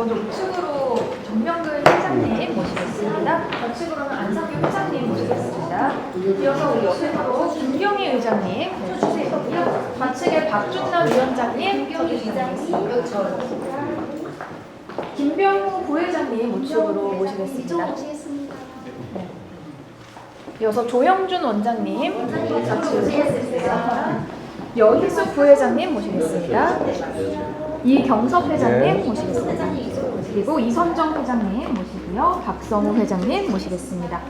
먼저 우측으로 정명근 회장님 모시겠습니다. 좌측으로는 안상규 회장님 모시겠습니다. 이어서 우측으로 김경희 의장님 모시고요. 좌측에 박준남 위원장님, 김병우 부회장님 우측으로 모시겠습니다. 네. 이어서 조영준 원장님 좌측 모시겠습니다. 여희숙 부회장님 모시겠습니다. 이경섭 회장님 모시겠습니다. 그리고 이선정 회장님 모시고요. 박성우 회장님 모시겠습니다.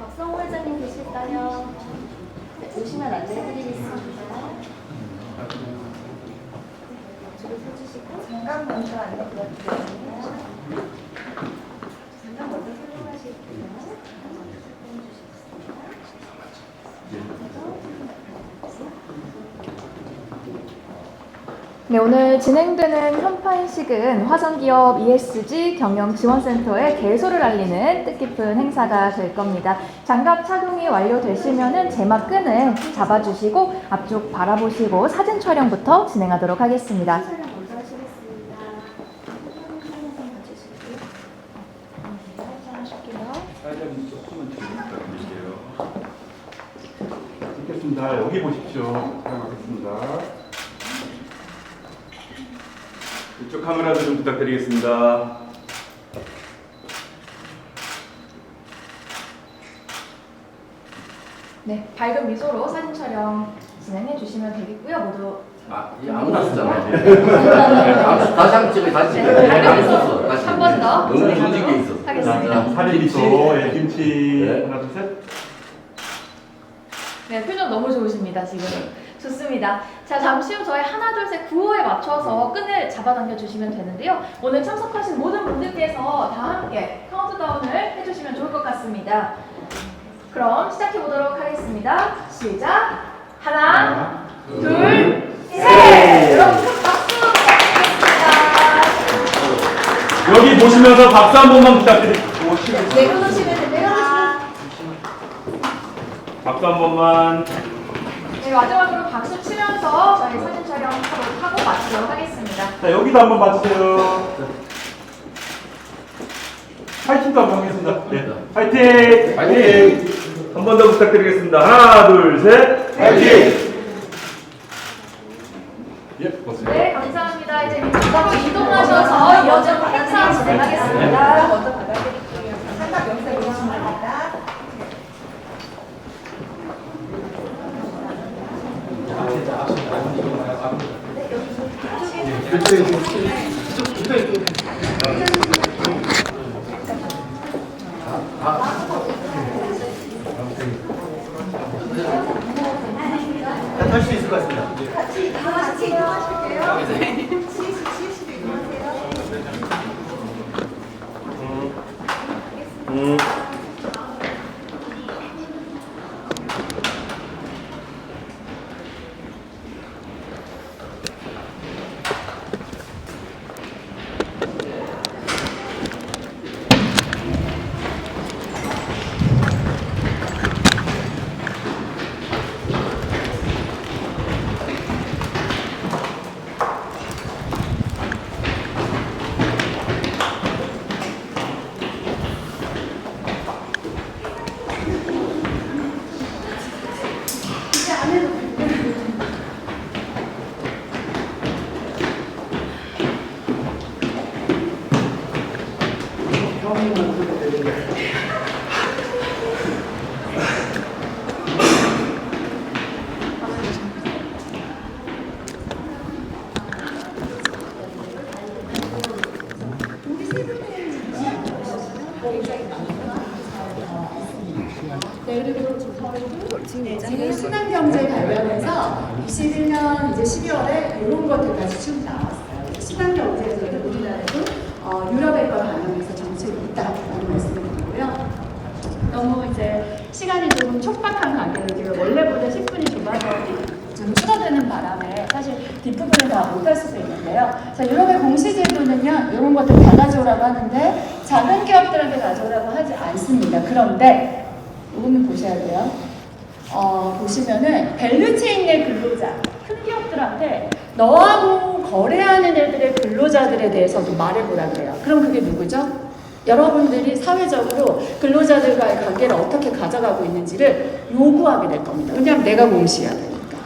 박성우 회장님 계실까요? 네, 오시면 안내해드리겠습니다. 줄을 서주시고 잠깐 먼저 안내 부탁드립니다. 잠깐 먼저 설명하실게요. 네, 오늘 진행되는 현판식은 화성기업 ESG 경영지원센터의 개소를 알리는 뜻깊은 행사가 될 겁니다. 장갑 착용이 완료되시면은 제막 끈을 잡아주시고 앞쪽 바라보시고 사진 촬영부터 진행하도록 하겠습니다. 촬영 먼저 하시겠습니다. 하실게요. 사회자님 조금만 부탁드릴게요. 찍겠습니다. 여기 보십시오. 촬영하겠습니다. 이쪽 카메라도 좀 부탁드리겠습니다. 네, 밝은 미소로 사진 촬영 진행해 주시면 되겠고요. 모두 아무나 쓰잖아. 다시 한번 찍어, 다시 찍어. 밝은 미소 다시. 한 번 더 너무 조직에 있어. 하겠습니다. 사리미소, 예, 김치 네. 하나, 둘, 셋. 네, 표정 너무 좋으십니다, 지금. 좋습니다. 자, 잠시 후 저희 하나, 둘, 셋 구호에 맞춰서 끈을 잡아당겨 주시면 되는데요. 오늘 참석하신 모든 분들께서 다 함께 카운트다운을 해주시면 좋을 것 같습니다. 그럼 시작해 보도록 하겠습니다. 시작! 하나, 둘, 셋! 여러분 큰 박수 부탁드리겠습니다. 여기 보시면서 박수 한 번만 부탁드립니다. 네, 끊으시면 됩니다. 박수 한 번만. 네, 마지막으로 박수 치면서 저희 사진 촬영 하고 마치도록 하겠습니다. 자, 여기도 한번 봐주세요. 파이팅도 한번 하겠습니다. 네. 파이팅! 파이팅! 한 번 더 부탁드리겠습니다. 하나, 둘, 셋. 파이팅! 예, 고맙습니다. 네, 감사합니다. 이제 밑으로 이동하셔서 이어진 행사 진행하겠습니다. 먼저 받아드릴게요. 상담 영상 보시면 됩니다. 할 수 있을 것 같습니다. 같이 이동하실게요. 시시도 이동하세요. 지금 순환경제 관련해서 21년 이제 12월에 이런 것들까지 쭉 나왔어요. 순환경제에서도 우리나라도 유럽의 걸 반영해서 정책이 있다라는 말씀을 드리고요. 너무 이제 시간이 조금 촉박한 관계로 지금 원래보다 10분이 좁아서 좀 줄어드는 바람에 사실 뒷부분을 다 못할 수도 있는데요. 자, 유럽의 공시제도는요, 이런 것들 다 가져오라고 하는데 작은 기업들한테 가져오라고 하지 않습니다. 그런데 이거는 보셔야 돼요. 보시면은 밸류체인 내 근로자, 큰 기업들한테 너하고 거래하는 애들의 근로자들에 대해서도 말해보라 그래요. 그럼 그게 누구죠? 여러분들이 사회적으로 근로자들과의 관계를 어떻게 가져가고 있는지를 요구하게 될 겁니다. 왜냐하면 내가 공시해야 되니까.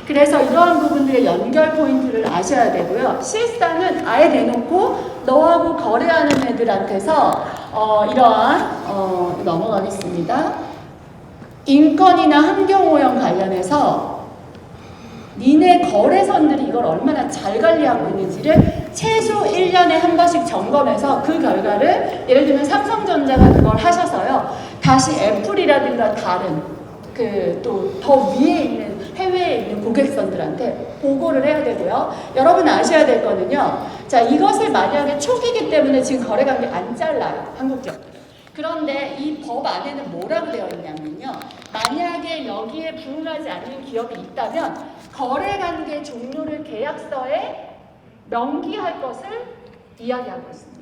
그래서 이러한 부분들의 연결 포인트를 아셔야 되고요. 실상은 아예 대놓고 너하고 거래하는 애들한테서 이러한 넘어가겠습니다. 인권이나 환경오염 관련해서 니네 거래선들이 이걸 얼마나 잘 관리하고 있는지를 최소 1년에 한 번씩 점검해서 그 결과를 예를 들면 삼성전자가 그걸 하셔서요. 다시 애플이라든가 다른 또 더 위에 있는 해외에 있는 고객선들한테 보고를 해야 되고요. 여러분 아셔야 될 거는요. 자, 이것을 만약에 초기이기 때문에 지금 거래관계 안 잘라요. 한국 기업들은. 그런데 이 법 안에는 뭐라고 되어 있냐면요. 만약에 여기에 부응하지 않는 기업이 있다면 거래관계 종료를 계약서에 명기할 것을 이야기하고 있습니다.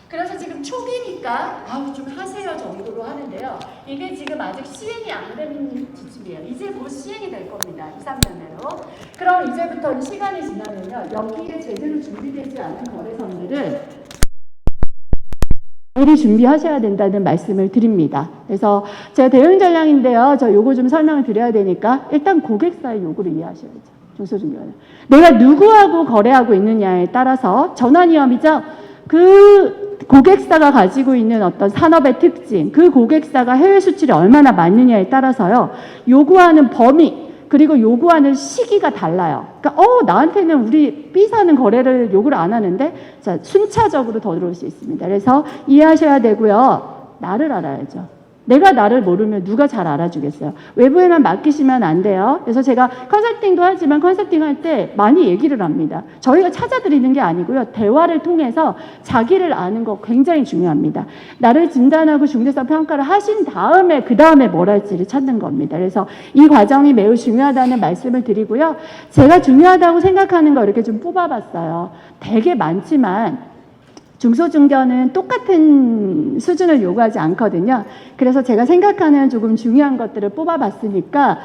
그래서 지금 초기니까 좀 하세요 정도로 하는데요. 이게 지금 아직 시행이 안 된 지침이에요. 이제 곧 시행이 될 겁니다. 2, 3년 내로. 그럼 이제부터 시간이 지나면요. 여기에 제대로 준비되지 않은 거래선들은 미리 준비하셔야 된다는 말씀을 드립니다. 그래서 제가 대응 전략인데요. 저 요거 좀 설명을 드려야 되니까 일단 고객사의 요구를 이해하셔야죠. 중소중개는 내가 누구하고 거래하고 있느냐에 따라서 전환위험이죠. 그 고객사가 가지고 있는 어떤 산업의 특징, 그 고객사가 해외 수출이 얼마나 많느냐에 따라서요. 요구하는 범위 그리고 요구하는 시기가 달라요. 그러니까 나한테는 우리 B사는 거래를 요구를 안 하는데 자, 순차적으로 더 들어올 수 있습니다. 그래서 이해하셔야 되고요. 나를 알아야죠. 내가 나를 모르면 누가 잘 알아주겠어요. 외부에만 맡기시면 안 돼요. 그래서 제가 컨설팅도 하지만 컨설팅할 때 많이 얘기를 합니다. 저희가 찾아드리는 게 아니고요. 대화를 통해서 자기를 아는 거 굉장히 중요합니다. 나를 진단하고 중대성 평가를 하신 다음에 그 다음에 뭘 할지를 찾는 겁니다. 그래서 이 과정이 매우 중요하다는 말씀을 드리고요. 제가 중요하다고 생각하는 거 이렇게 좀 뽑아봤어요. 되게 많지만 중소중견은 똑같은 수준을 요구하지 않거든요. 그래서 제가 생각하는 조금 중요한 것들을 뽑아봤으니까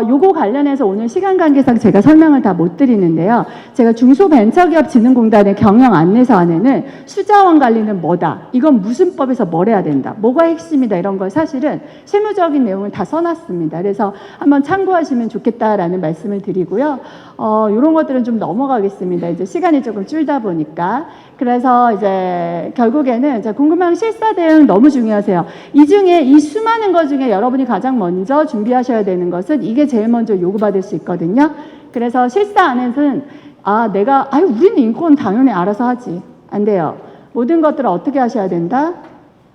요거 관련해서 오늘 시간 관계상 제가 설명을 다 못 드리는데요. 제가 중소벤처기업진흥공단의 경영 안내서 안에는 수자원 관리는 뭐다. 이건 무슨 법에서 뭘 해야 된다. 뭐가 핵심이다. 이런 걸 사실은 실무적인 내용을 다 써놨습니다. 그래서 한번 참고하시면 좋겠다라는 말씀을 드리고요. 이런 것들은 좀 넘어가겠습니다. 이제 시간이 조금 줄다 보니까. 그래서 이제 결국에는 궁금한 실사 대응 너무 중요하세요. 이 중에 이 수많은 것 중에 여러분이 가장 먼저 준비하셔야 되는 것은 이게 제일 먼저 요구받을 수 있거든요. 그래서 실사 안에서는 우리는 인권 당연히 알아서 하지. 안 돼요. 모든 것들을 어떻게 하셔야 된다?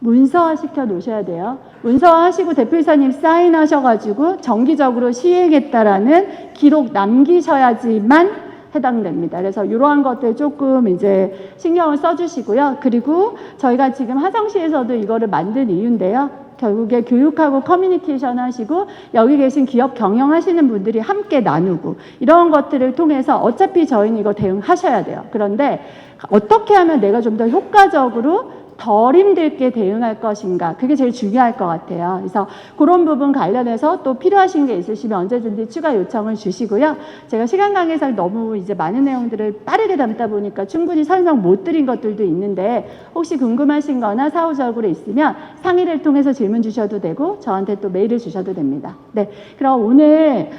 문서화 시켜 놓으셔야 돼요. 문서화 하시고 대표이사님 사인하셔가지고 정기적으로 시행했다라는 기록 남기셔야지만 해당됩니다. 그래서 이러한 것들 조금 이제 신경을 써주시고요. 그리고 저희가 지금 화성시에서도 이거를 만든 이유인데요. 결국에 교육하고 커뮤니케이션 하시고 여기 계신 기업 경영하시는 분들이 함께 나누고 이런 것들을 통해서 어차피 저희는 이거 대응하셔야 돼요. 그런데 어떻게 하면 내가 좀 더 효과적으로 덜 힘들게 대응할 것인가 그게 제일 중요할 것 같아요. 그래서 그런 부분 관련해서 또 필요하신 게 있으시면 언제든지 추가 요청을 주시고요. 제가 시간 관계상 너무 이제 많은 내용들을 빠르게 담다 보니까 충분히 설명 못 드린 것들도 있는데 혹시 궁금하신 거나 사후적으로 있으면 상의를 통해서 질문 주셔도 되고 저한테 또 메일을 주셔도 됩니다. 네, 그럼 오늘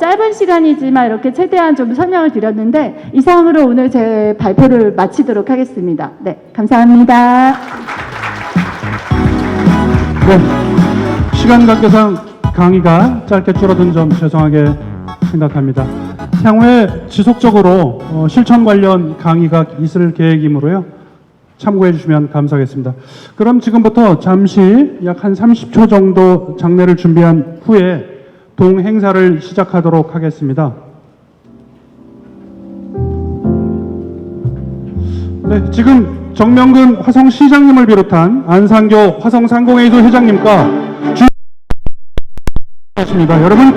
짧은 시간이지만 이렇게 최대한 좀 설명을 드렸는데 이상으로 오늘 제 발표를 마치도록 하겠습니다. 네, 감사합니다. 네, 시간 관계상 강의가 짧게 줄어든 점 죄송하게 생각합니다. 향후에 지속적으로 실천 관련 강의가 있을 계획이므로요. 참고해 주시면 감사하겠습니다. 그럼 지금부터 잠시 약 한 30초 정도 장례를 준비한 후에 동행사를 시작하도록 하겠습니다. 네, 지금 정명근 화성시장님을 비롯한 안상교 화성상공회의소 회장님과 주셨습니다. 여러분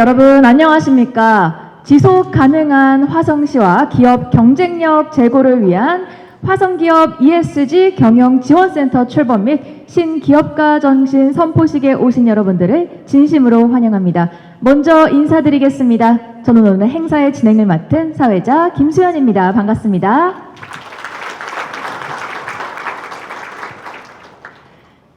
여러분 안녕하십니까? 지속 가능한 화성시와 기업 경쟁력 제고를 위한 화성기업 ESG 경영지원센터 출범 및 신기업가 정신 선포식에 오신 여러분들을 진심으로 환영합니다. 먼저 인사드리겠습니다. 저는 오늘 행사의 진행을 맡은 사회자 김수연입니다. 반갑습니다.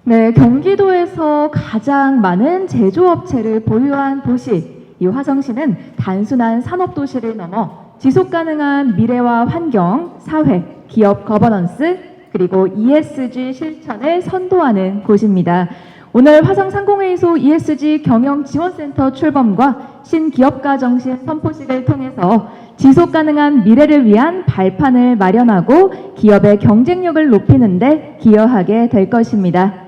네, 경기도에서 가장 많은 제조업체를 보유한 도시, 이 화성시는 단순한 산업도시를 넘어 지속가능한 미래와 환경, 사회, 기업 거버넌스, 그리고 ESG 실천을 선도하는 곳입니다. 오늘 화성상공회의소 ESG 경영지원센터 출범과 신기업가 정신 선포식을 통해서 지속가능한 미래를 위한 발판을 마련하고 기업의 경쟁력을 높이는 데 기여하게 될 것입니다.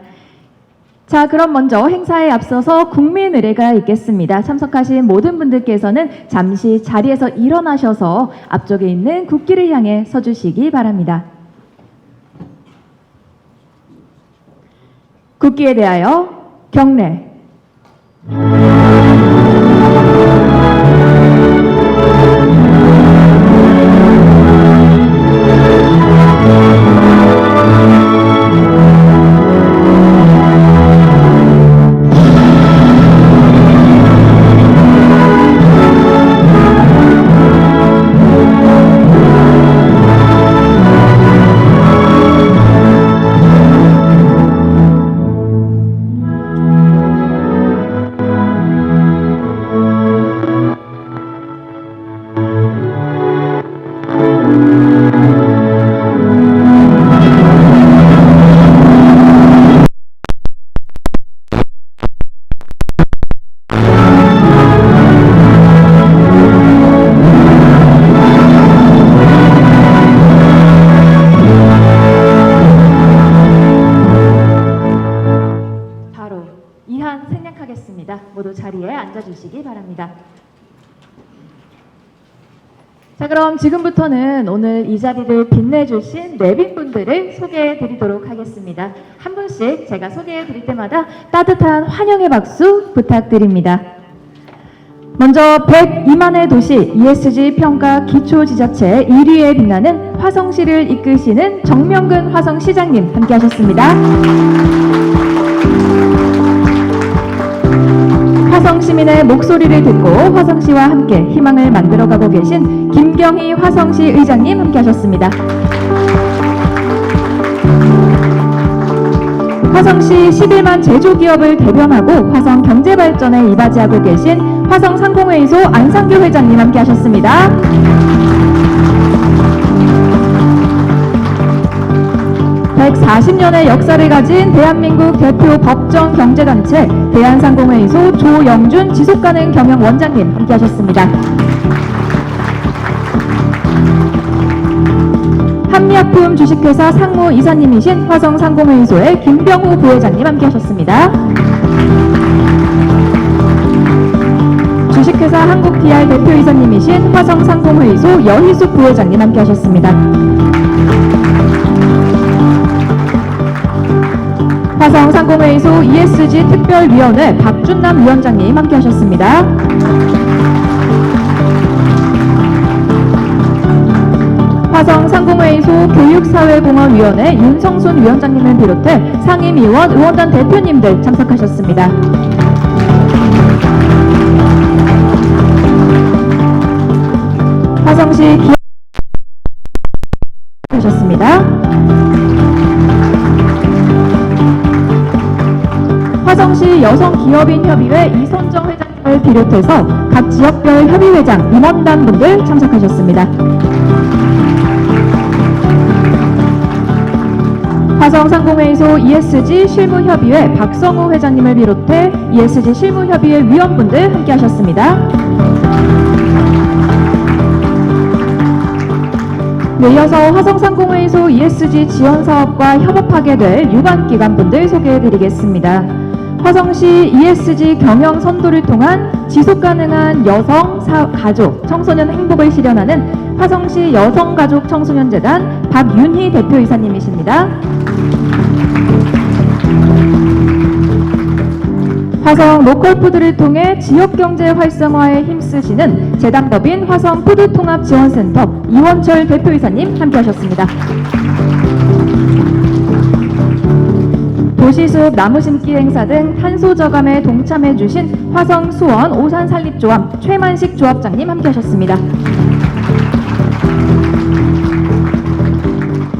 자, 그럼 먼저 행사에 앞서서 국민 의례가 있겠습니다. 참석하신 모든 분들께서는 잠시 자리에서 일어나셔서 앞쪽에 있는 국기를 향해 서주시기 바랍니다. 국기에 대하여 경례. 모두 자리에 앉아주시기 바랍니다. 자, 그럼 지금부터는 오늘 이 자리를 빛내주신 내빈분들을 소개해드리도록 하겠습니다. 한 분씩 제가 소개해드릴 때마다 따뜻한 환영의 박수 부탁드립니다. 먼저 102만의 도시 ESG 평가 기초지자체 1위에 빛나는 화성시를 이끄시는 정명근 화성시장님 함께하셨습니다. 화성 시민의 목소리를 듣고 화성시와 함께 희망을 만들어가고 계신 김경희 화성시 의장님 함께하셨습니다. 화성시 11만 제조기업을 대변하고 화성 경제발전에 이바지하고 계신 화성상공회의소 안상규 회장님 함께하셨습니다. (140년의) 역사를 가진 대한민국 대표 법정 경제단체 대한상공회의소 조영준 지속가능 경영원장님 함께하셨습니다. 한미약품 주식회사 상무이사님이신 화성상공회의소의 김병우 부회장님 함께하셨습니다. 주식회사 한국PR 대표이사님이신 화성상공회의소 여희숙 부회장님 함께하셨습니다. 화성상공회의소 ESG 특별위원회 박준남 위원장님 함께하셨습니다. 화성상공회의소 교육사회공헌위원회 윤성순 위원장님을 비롯해 상임위원, 의원단 대표님들 참석하셨습니다. 화성시 기업 하셨습니다. 화성시 여성기업인협의회 이선정 회장님을 비롯해서 각 지역별 협의회장, 임원단 분들 참석하셨습니다. 화성상공회의소 ESG 실무협의회 박성우 회장님을 비롯해 ESG 실무협의회 위원분들 함께하셨습니다. 네, 이어서 화성상공회의소 ESG 지원사업과 협업하게 될 유관기관분들 소개해드리겠습니다. 화성시 ESG 경영 선도를 통한 지속가능한 여성, 가족, 청소년 행복을 실현하는 화성시 여성가족 청소년재단 박윤희 대표이사님이십니다. 화성 로컬푸드를 통해 지역경제 활성화에 힘쓰시는 재단법인 화성푸드통합지원센터 이원철 대표이사님 함께하셨습니다. 도시숲 나무심기 행사 등 탄소 저감에 동참해주신 화성수원 오산산립조합 최만식 조합장님 함께하셨습니다.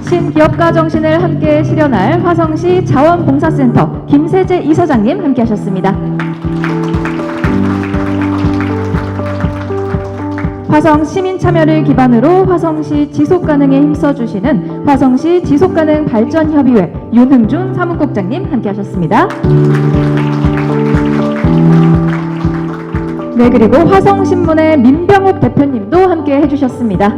신기업가 정신을 함께 실현할 화성시 자원봉사센터 김세재 이사장님 함께하셨습니다. 화성 시민 참여를 기반으로 화성시 지속가능에 힘써주시는 화성시 지속가능 발전협의회 윤흥준 사무국장님 함께하셨습니다. 네, 그리고 화성신문의 민병옥 대표님도 함께 해주셨습니다.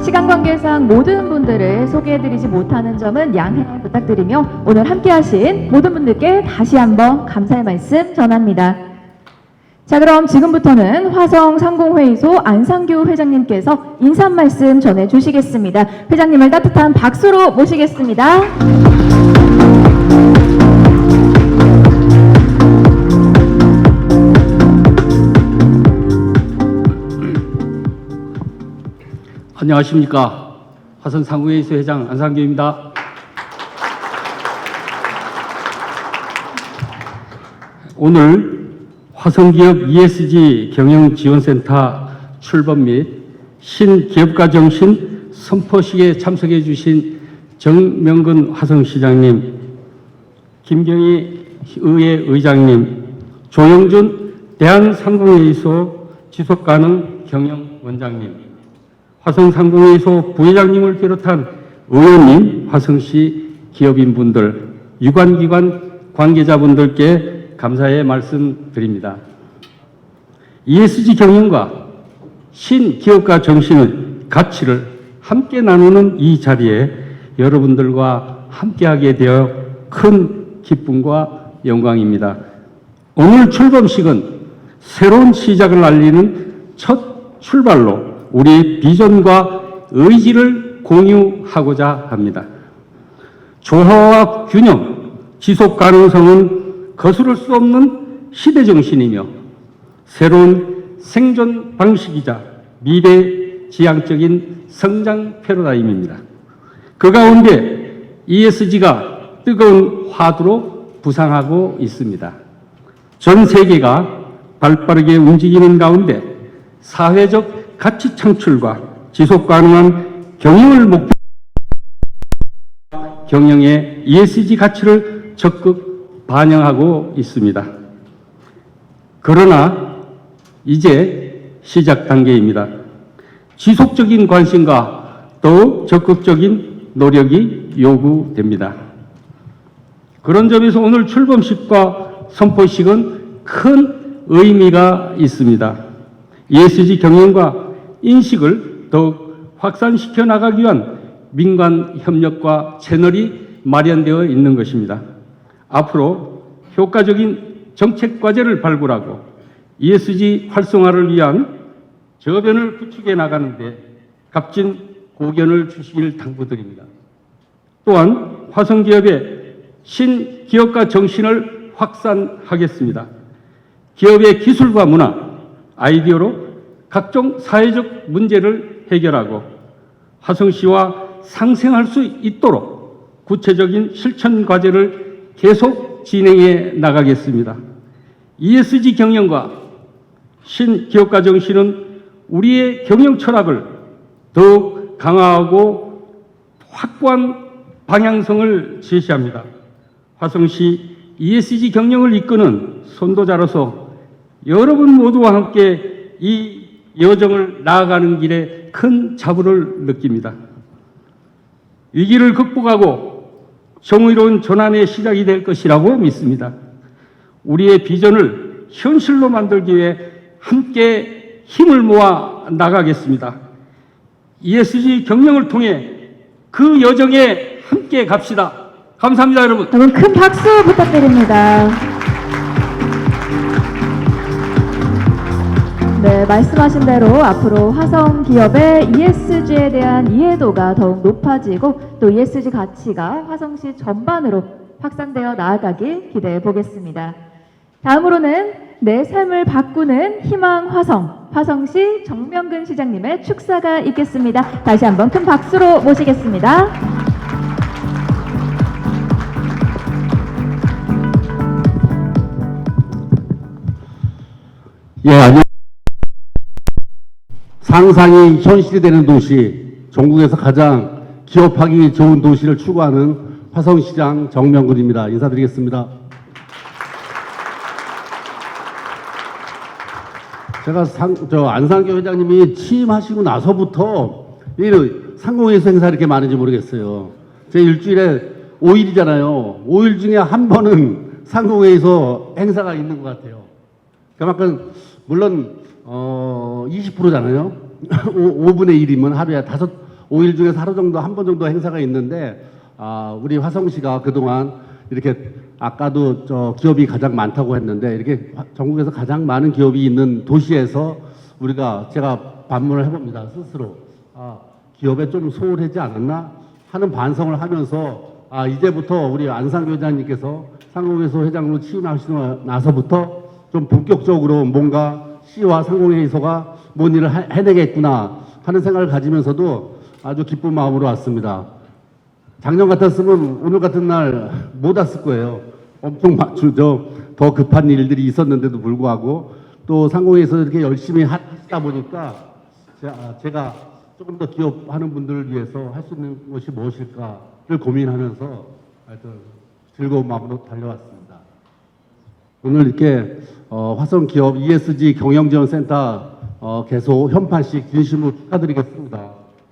시간 관계상 모든 분들을 소개해드리지 못하는 점은 양해 부탁드리며 오늘 함께하신 모든 분들께 다시 한번 감사의 말씀 전합니다. 자, 그럼 지금부터는 화성상공회의소 안상규 회장님께서 인사 말씀 전해주시겠습니다. 회장님을 따뜻한 박수로 모시겠습니다. 안녕하십니까. 화성상공회의소 회장 안상규입니다. 오늘 화성기업 ESG 경영지원센터 출범 및 신기업가 정신 선포식에 참석해 주신 정명근 화성시장님, 김경희 의회 의장님, 조영준 대한상공회의소 지속가능 경영원장님, 화성상공회의소 부회장님을 비롯한 의원님, 화성시 기업인분들, 유관기관 관계자분들께 감사의 말씀드립니다. ESG 경영과 신기업가 정신의 가치를 함께 나누는 이 자리에 여러분들과 함께하게 되어 큰 기쁨과 영광입니다. 오늘 출범식은 새로운 시작을 알리는 첫 출발로 우리의 비전과 의지를 공유하고자 합니다. 조화와 균형, 지속 가능성은 거스를 수 없는 시대정신이며 새로운 생존 방식이자 미래지향적인 성장 패러다임입니다. 그 가운데 ESG가 뜨거운 화두로 부상하고 있습니다. 전 세계가 발빠르게 움직이는 가운데 사회적 가치 창출과 지속 가능한 경영을 목표로 경영의 ESG 가치를 적극 반영하고 있습니다. 그러나 이제 시작 단계입니다. 지속적인 관심과 더욱 적극적인 노력이 요구됩니다. 그런 점에서 오늘 출범식과 선포식은 큰 의미가 있습니다. ESG 경영과 인식을 더욱 확산시켜 나가기 위한 민간 협력과 채널이 마련되어 있는 것입니다. 앞으로 효과적인 정책 과제를 발굴하고 ESG 활성화를 위한 저변을 구축해 나가는데 값진 고견을 주시길 당부드립니다. 또한 화성기업의 신기업가 정신을 확산하겠습니다. 기업의 기술과 문화, 아이디어로 각종 사회적 문제를 해결하고 화성시와 상생할 수 있도록 구체적인 실천 과제를 계속 진행해 나가겠습니다. ESG 경영과 신기업가 정신은 우리의 경영 철학을 더욱 강화하고 확고한 방향성을 제시합니다. 화성시 ESG 경영을 이끄는 선도자로서 여러분 모두와 함께 이 여정을 나아가는 길에 큰 자부를 느낍니다. 위기를 극복하고 정의로운 전환의 시작이 될 것이라고 믿습니다. 우리의 비전을 현실로 만들기 위해 함께 힘을 모아 나가겠습니다. ESG 경영을 통해 그 여정에 함께 갑시다. 감사합니다, 여러분. 여러분 큰 박수 부탁드립니다. 네, 말씀하신 대로 앞으로 화성 기업의 ESG에 대한 이해도가 더욱 높아지고 또 ESG 가치가 화성시 전반으로 확산되어 나아가길 기대해 보겠습니다. 다음으로는 내 삶을 바꾸는 희망 화성시 정명근 시장님의 축사가 있겠습니다. 다시 한번 큰 박수로 모시겠습니다. 예, 안녕. 상상이 현실이 되는 도시, 전국에서 가장 기업하기 좋은 도시를 추구하는 화성시장 정명근입니다. 인사드리겠습니다. 제가 안상교 회장님이 취임하시고 나서부터 상공회의소 행사 이렇게 많은지 모르겠어요. 제 일주일에 5일이잖아요. 5일 중에 한 번은 상공회의소 행사가 있는 것 같아요. 그만큼 물론 20%잖아요. 5분의 1이면 하루에 5일 중에서 하루 정도 한 번 정도 행사가 있는데 우리 화성시가 그동안 이렇게 아까도 기업이 가장 많다고 했는데 이렇게 전국에서 가장 많은 기업이 있는 도시에서 제가 반문을 해봅니다. 스스로 기업에 좀 소홀하지 않았나 하는 반성을 하면서 이제부터 우리 안상교 회장님께서 상공회의소 회장으로 취임하시고 나서부터 좀 본격적으로 뭔가 시와 상공회의소가 뭔 일을 해내겠구나 하는 생각을 가지면서도 아주 기쁜 마음으로 왔습니다. 작년 같았으면 오늘 같은 날 못 왔을 거예요. 엄청 더 급한 일들이 있었는데도 불구하고 또 상공회의소 이렇게 열심히 하다 보니까 제가 조금 더 기업하는 분들을 위해서 할 수 있는 것이 무엇일까를 고민하면서 하여튼 즐거운 마음으로 달려왔습니다. 오늘 이렇게 화성기업 ESG 경영지원센터 개소 현판식 진심으로 축하드리겠습니다.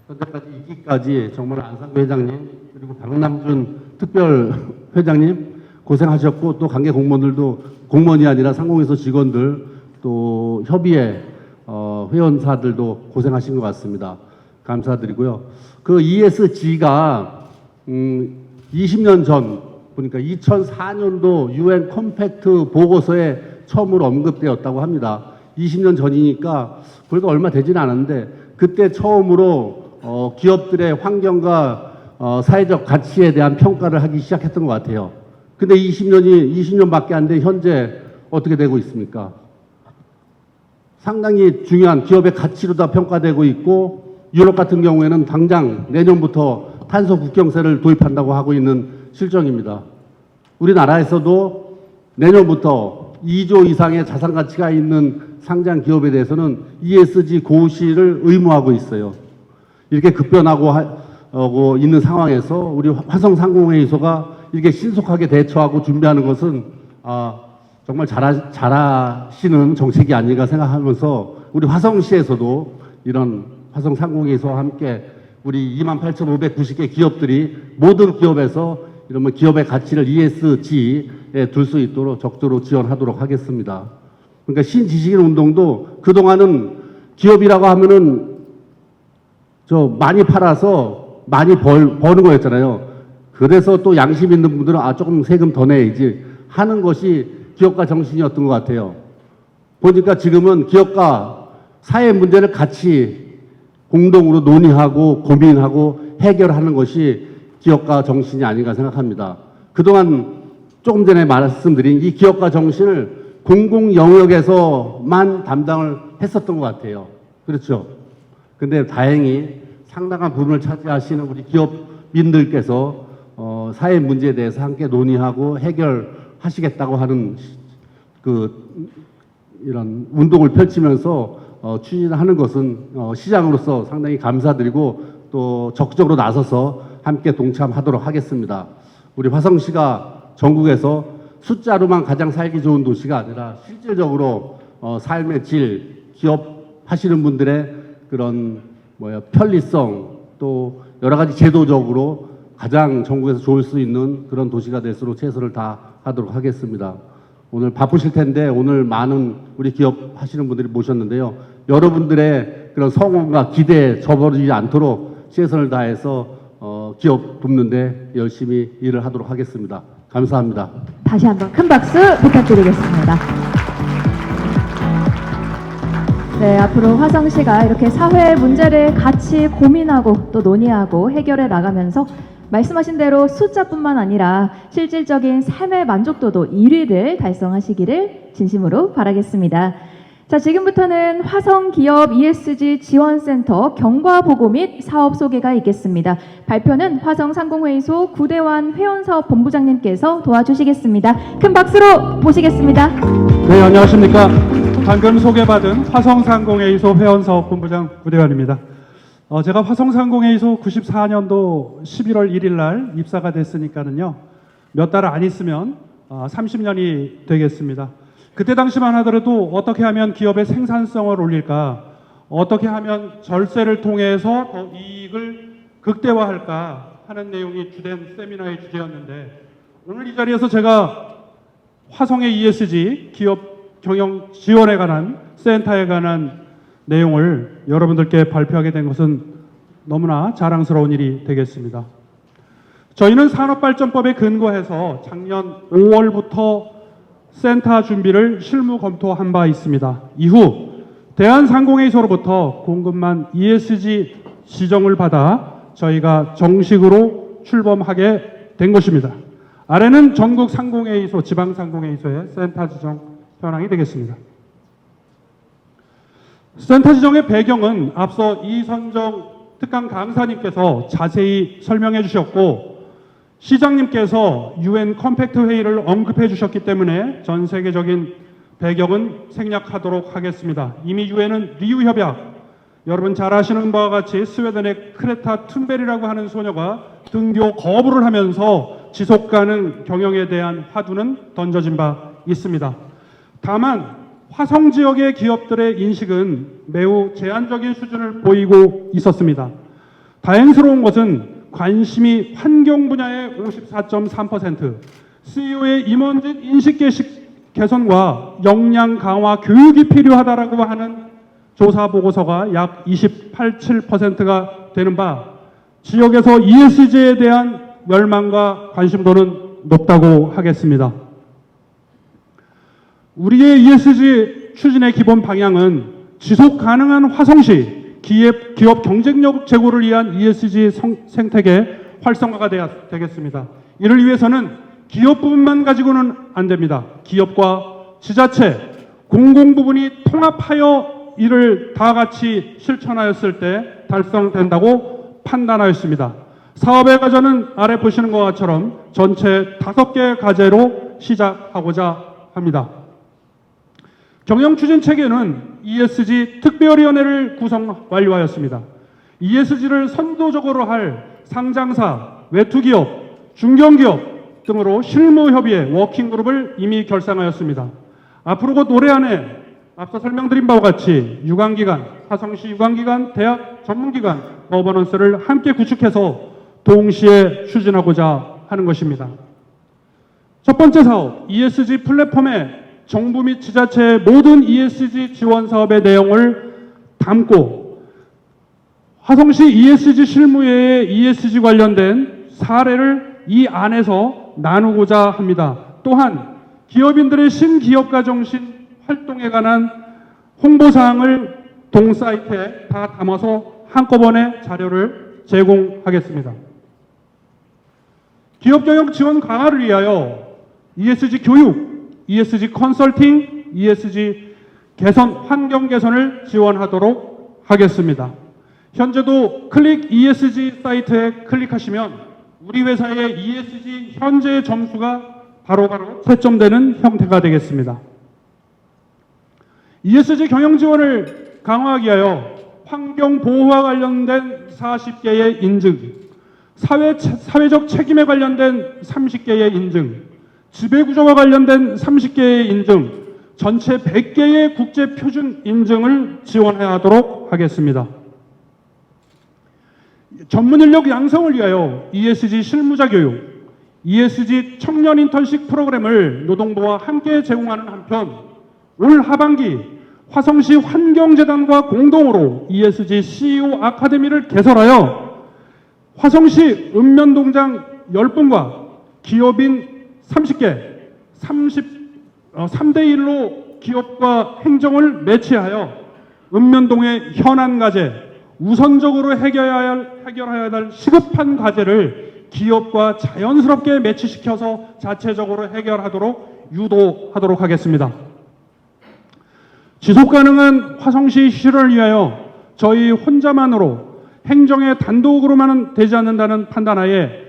현재까지 2기까지 정말 안상교 회장님 그리고 박남준 특별 회장님 고생하셨고 또 관계 공무원들도 공무원이 아니라 상공회의소 직원들 또 협의회 회원사들도 고생하신 것 같습니다. 감사드리고요. 그 ESG가 20년 전 보니까 2004년도 UN 컴팩트 보고서에 처음으로 언급되었다고 합니다. 20년 전이니까 불과 얼마 되지는 않았는데 그때 처음으로 기업들의 환경과 사회적 가치에 대한 평가를 하기 시작했던 것 같아요. 근데 20년밖에 안 돼 현재 어떻게 되고 있습니까? 상당히 중요한 기업의 가치로 다 평가되고 있고 유럽 같은 경우에는 당장 내년부터 탄소 국경세를 도입한다고 하고 있는 실정입니다. 우리나라에서도 내년부터 2조 이상의 자산 가치가 있는 상장 기업에 대해서는 ESG 고시를 의무화하고 있어요. 이렇게 급변하고 있는 상황에서 우리 화성상공회의소가 이렇게 신속하게 대처하고 준비하는 것은 정말 잘하시는 정책이 아닌가 생각하면서 우리 화성시에서도 이런 화성상공회의소와 함께 우리 28,590개 기업들이 모든 기업에서 이러면 기업의 가치를 ESG에 둘 수 있도록 적극적으로 지원하도록 하겠습니다. 그러니까 신지식인 운동도 그동안은 기업이라고 하면은 많이 팔아서 많이 버는 거였잖아요. 그래서 또 양심 있는 분들은 조금 세금 더 내야지 하는 것이 기업가 정신이었던 것 같아요. 보니까 지금은 기업과 사회 문제를 같이 공동으로 논의하고 고민하고 해결하는 것이 기업가 정신이 아닌가 생각합니다. 그동안 조금 전에 말씀드린 이 기업가 정신을 공공 영역에서만 담당을 했었던 것 같아요. 그렇죠? 근데 다행히 상당한 부분을 차지하시는 우리 기업인들께서 사회 문제에 대해서 함께 논의하고 해결하시겠다고 하는 이런 운동을 펼치면서 추진하는 것은 시장으로서 상당히 감사드리고 또 적극적으로 나서서 함께 동참하도록 하겠습니다. 우리 화성시가 전국에서 숫자로만 가장 살기 좋은 도시가 아니라 실질적으로 삶의 질, 기업 하시는 분들의 그런 편리성 또 여러 가지 제도적으로 가장 전국에서 좋을 수 있는 그런 도시가 될수록 최선을 다하도록 하겠습니다. 오늘 바쁘실 텐데 오늘 많은 우리 기업 하시는 분들이 모셨는데요. 여러분들의 그런 성원과 기대에 저버리지 않도록 최선을 다해서 기업 돕는데 열심히 일을 하도록 하겠습니다. 감사합니다. 다시 한번 큰 박수 부탁드리겠습니다. 네, 앞으로 화성시가 이렇게 사회 문제를 같이 고민하고 또 논의하고 해결해 나가면서 말씀하신 대로 숫자뿐만 아니라 실질적인 삶의 만족도도 1위를 달성하시기를 진심으로 바라겠습니다. 자, 지금부터는 화성기업 ESG 지원센터 경과보고 및 사업 소개가 있겠습니다. 발표는 화성상공회의소 구대환 회원사업본부장님께서 도와주시겠습니다. 큰 박수로 모시겠습니다. 네, 안녕하십니까. 방금 소개받은 화성상공회의소 회원사업본부장 구대환입니다. 제가 화성상공회의소 94년도 11월 1일 날 입사가 됐으니까는요, 몇 달 안 있으면 30년이 되겠습니다. 그때 당시만 하더라도 어떻게 하면 기업의 생산성을 올릴까, 어떻게 하면 절세를 통해서 더 이익을 극대화할까 하는 내용이 주된 세미나의 주제였는데, 오늘 이 자리에서 제가 화성의 ESG 기업 경영 지원에 관한 센터에 관한 내용을 여러분들께 발표하게 된 것은 너무나 자랑스러운 일이 되겠습니다. 저희는 산업발전법에 근거해서 작년 5월부터 센터 준비를 실무 검토한 바 있습니다. 이후 대한상공회의소로부터 공급만 ESG 지정을 받아 저희가 정식으로 출범하게 된 것입니다. 아래는 전국 상공회의소, 지방상공회의소의 센터 지정 현황이 되겠습니다. 센터 지정의 배경은 앞서 이선정 특강 강사님께서 자세히 설명해 주셨고, 시장님께서 UN 컴팩트 회의를 언급해 주셨기 때문에 전 세계적인 배경은 생략하도록 하겠습니다. 이미 UN은 리우 협약, 여러분 잘 아시는 바와 같이 스웨덴의 크레타 툰베리라고 하는 소녀가 등교 거부를 하면서 지속가능 경영에 대한 화두는 던져진 바 있습니다. 다만 화성 지역의 기업들의 인식은 매우 제한적인 수준을 보이고 있었습니다. 다행스러운 것은 관심이 환경 분야의 54.3%, CEO의 임원진 인식 개선과 역량 강화 교육이 필요하다라고 하는 조사 보고서가 약 28.7%가 되는 바, 지역에서 ESG에 대한 열망과 관심도는 높다고 하겠습니다. 우리의 ESG 추진의 기본 방향은 지속 가능한 화성시 기업 경쟁력 제고를 위한 ESG 생태계 활성화가 되겠습니다. 이를 위해서는 기업 부분만 가지고는 안 됩니다. 기업과 지자체, 공공 부분이 통합하여 이를 다 같이 실천하였을 때 달성된다고 판단하였습니다. 사업의 과제는 아래 보시는 것처럼 전체 5개 과제로 시작하고자 합니다. 경영추진 체계는 ESG 특별위원회를 구성 완료하였습니다. ESG를 선도적으로 할 상장사, 외투기업, 중견기업 등으로 실무협의회 워킹그룹을 이미 결성하였습니다. 앞으로 곧 올해 안에 앞서 설명드린 바와 같이 유관기관, 화성시 유관기관, 대학 전문기관, 거버넌스를 함께 구축해서 동시에 추진하고자 하는 것입니다. 첫 번째 사업, ESG 플랫폼에 정부 및 지자체의 모든 ESG 지원 사업의 내용을 담고 화성시 ESG 실무회의 ESG 관련된 사례를 이 안에서 나누고자 합니다. 또한 기업인들의 신기업가 정신 활동에 관한 홍보사항을 동 사이트에 다 담아서 한꺼번에 자료를 제공하겠습니다. 기업경영 지원 강화를 위하여 ESG 교육, ESG 컨설팅, ESG 개선, 환경 개선을 지원하도록 하겠습니다. 현재도 클릭 ESG 사이트에 클릭하시면 우리 회사의 ESG 현재 점수가 바로바로 채점되는 형태가 되겠습니다. ESG 경영 지원을 강화하기 위하여 환경 보호와 관련된 40개의 인증, 사회적 책임에 관련된 30개의 인증, 지배구조와 관련된 30개의 인증, 전체 100개의 국제표준 인증을 지원해야 하도록 하겠습니다. 전문인력 양성을 위하여 ESG 실무자 교육, ESG 청년 인턴십 프로그램을 노동부와 함께 제공하는 한편 올 하반기 화성시 환경재단과 공동으로 ESG CEO 아카데미를 개설하여 화성시 읍면동장 10분과 기업인 30개, 3대1로 기업과 행정을 매치하여 읍면동의 현안 과제, 우선적으로 해결해야 할 시급한 과제를 기업과 자연스럽게 매치시켜서 자체적으로 해결하도록 유도하도록 하겠습니다. 지속가능한 화성시 실현을 위하여 저희 혼자만으로 행정의 단독으로만은 되지 않는다는 판단하에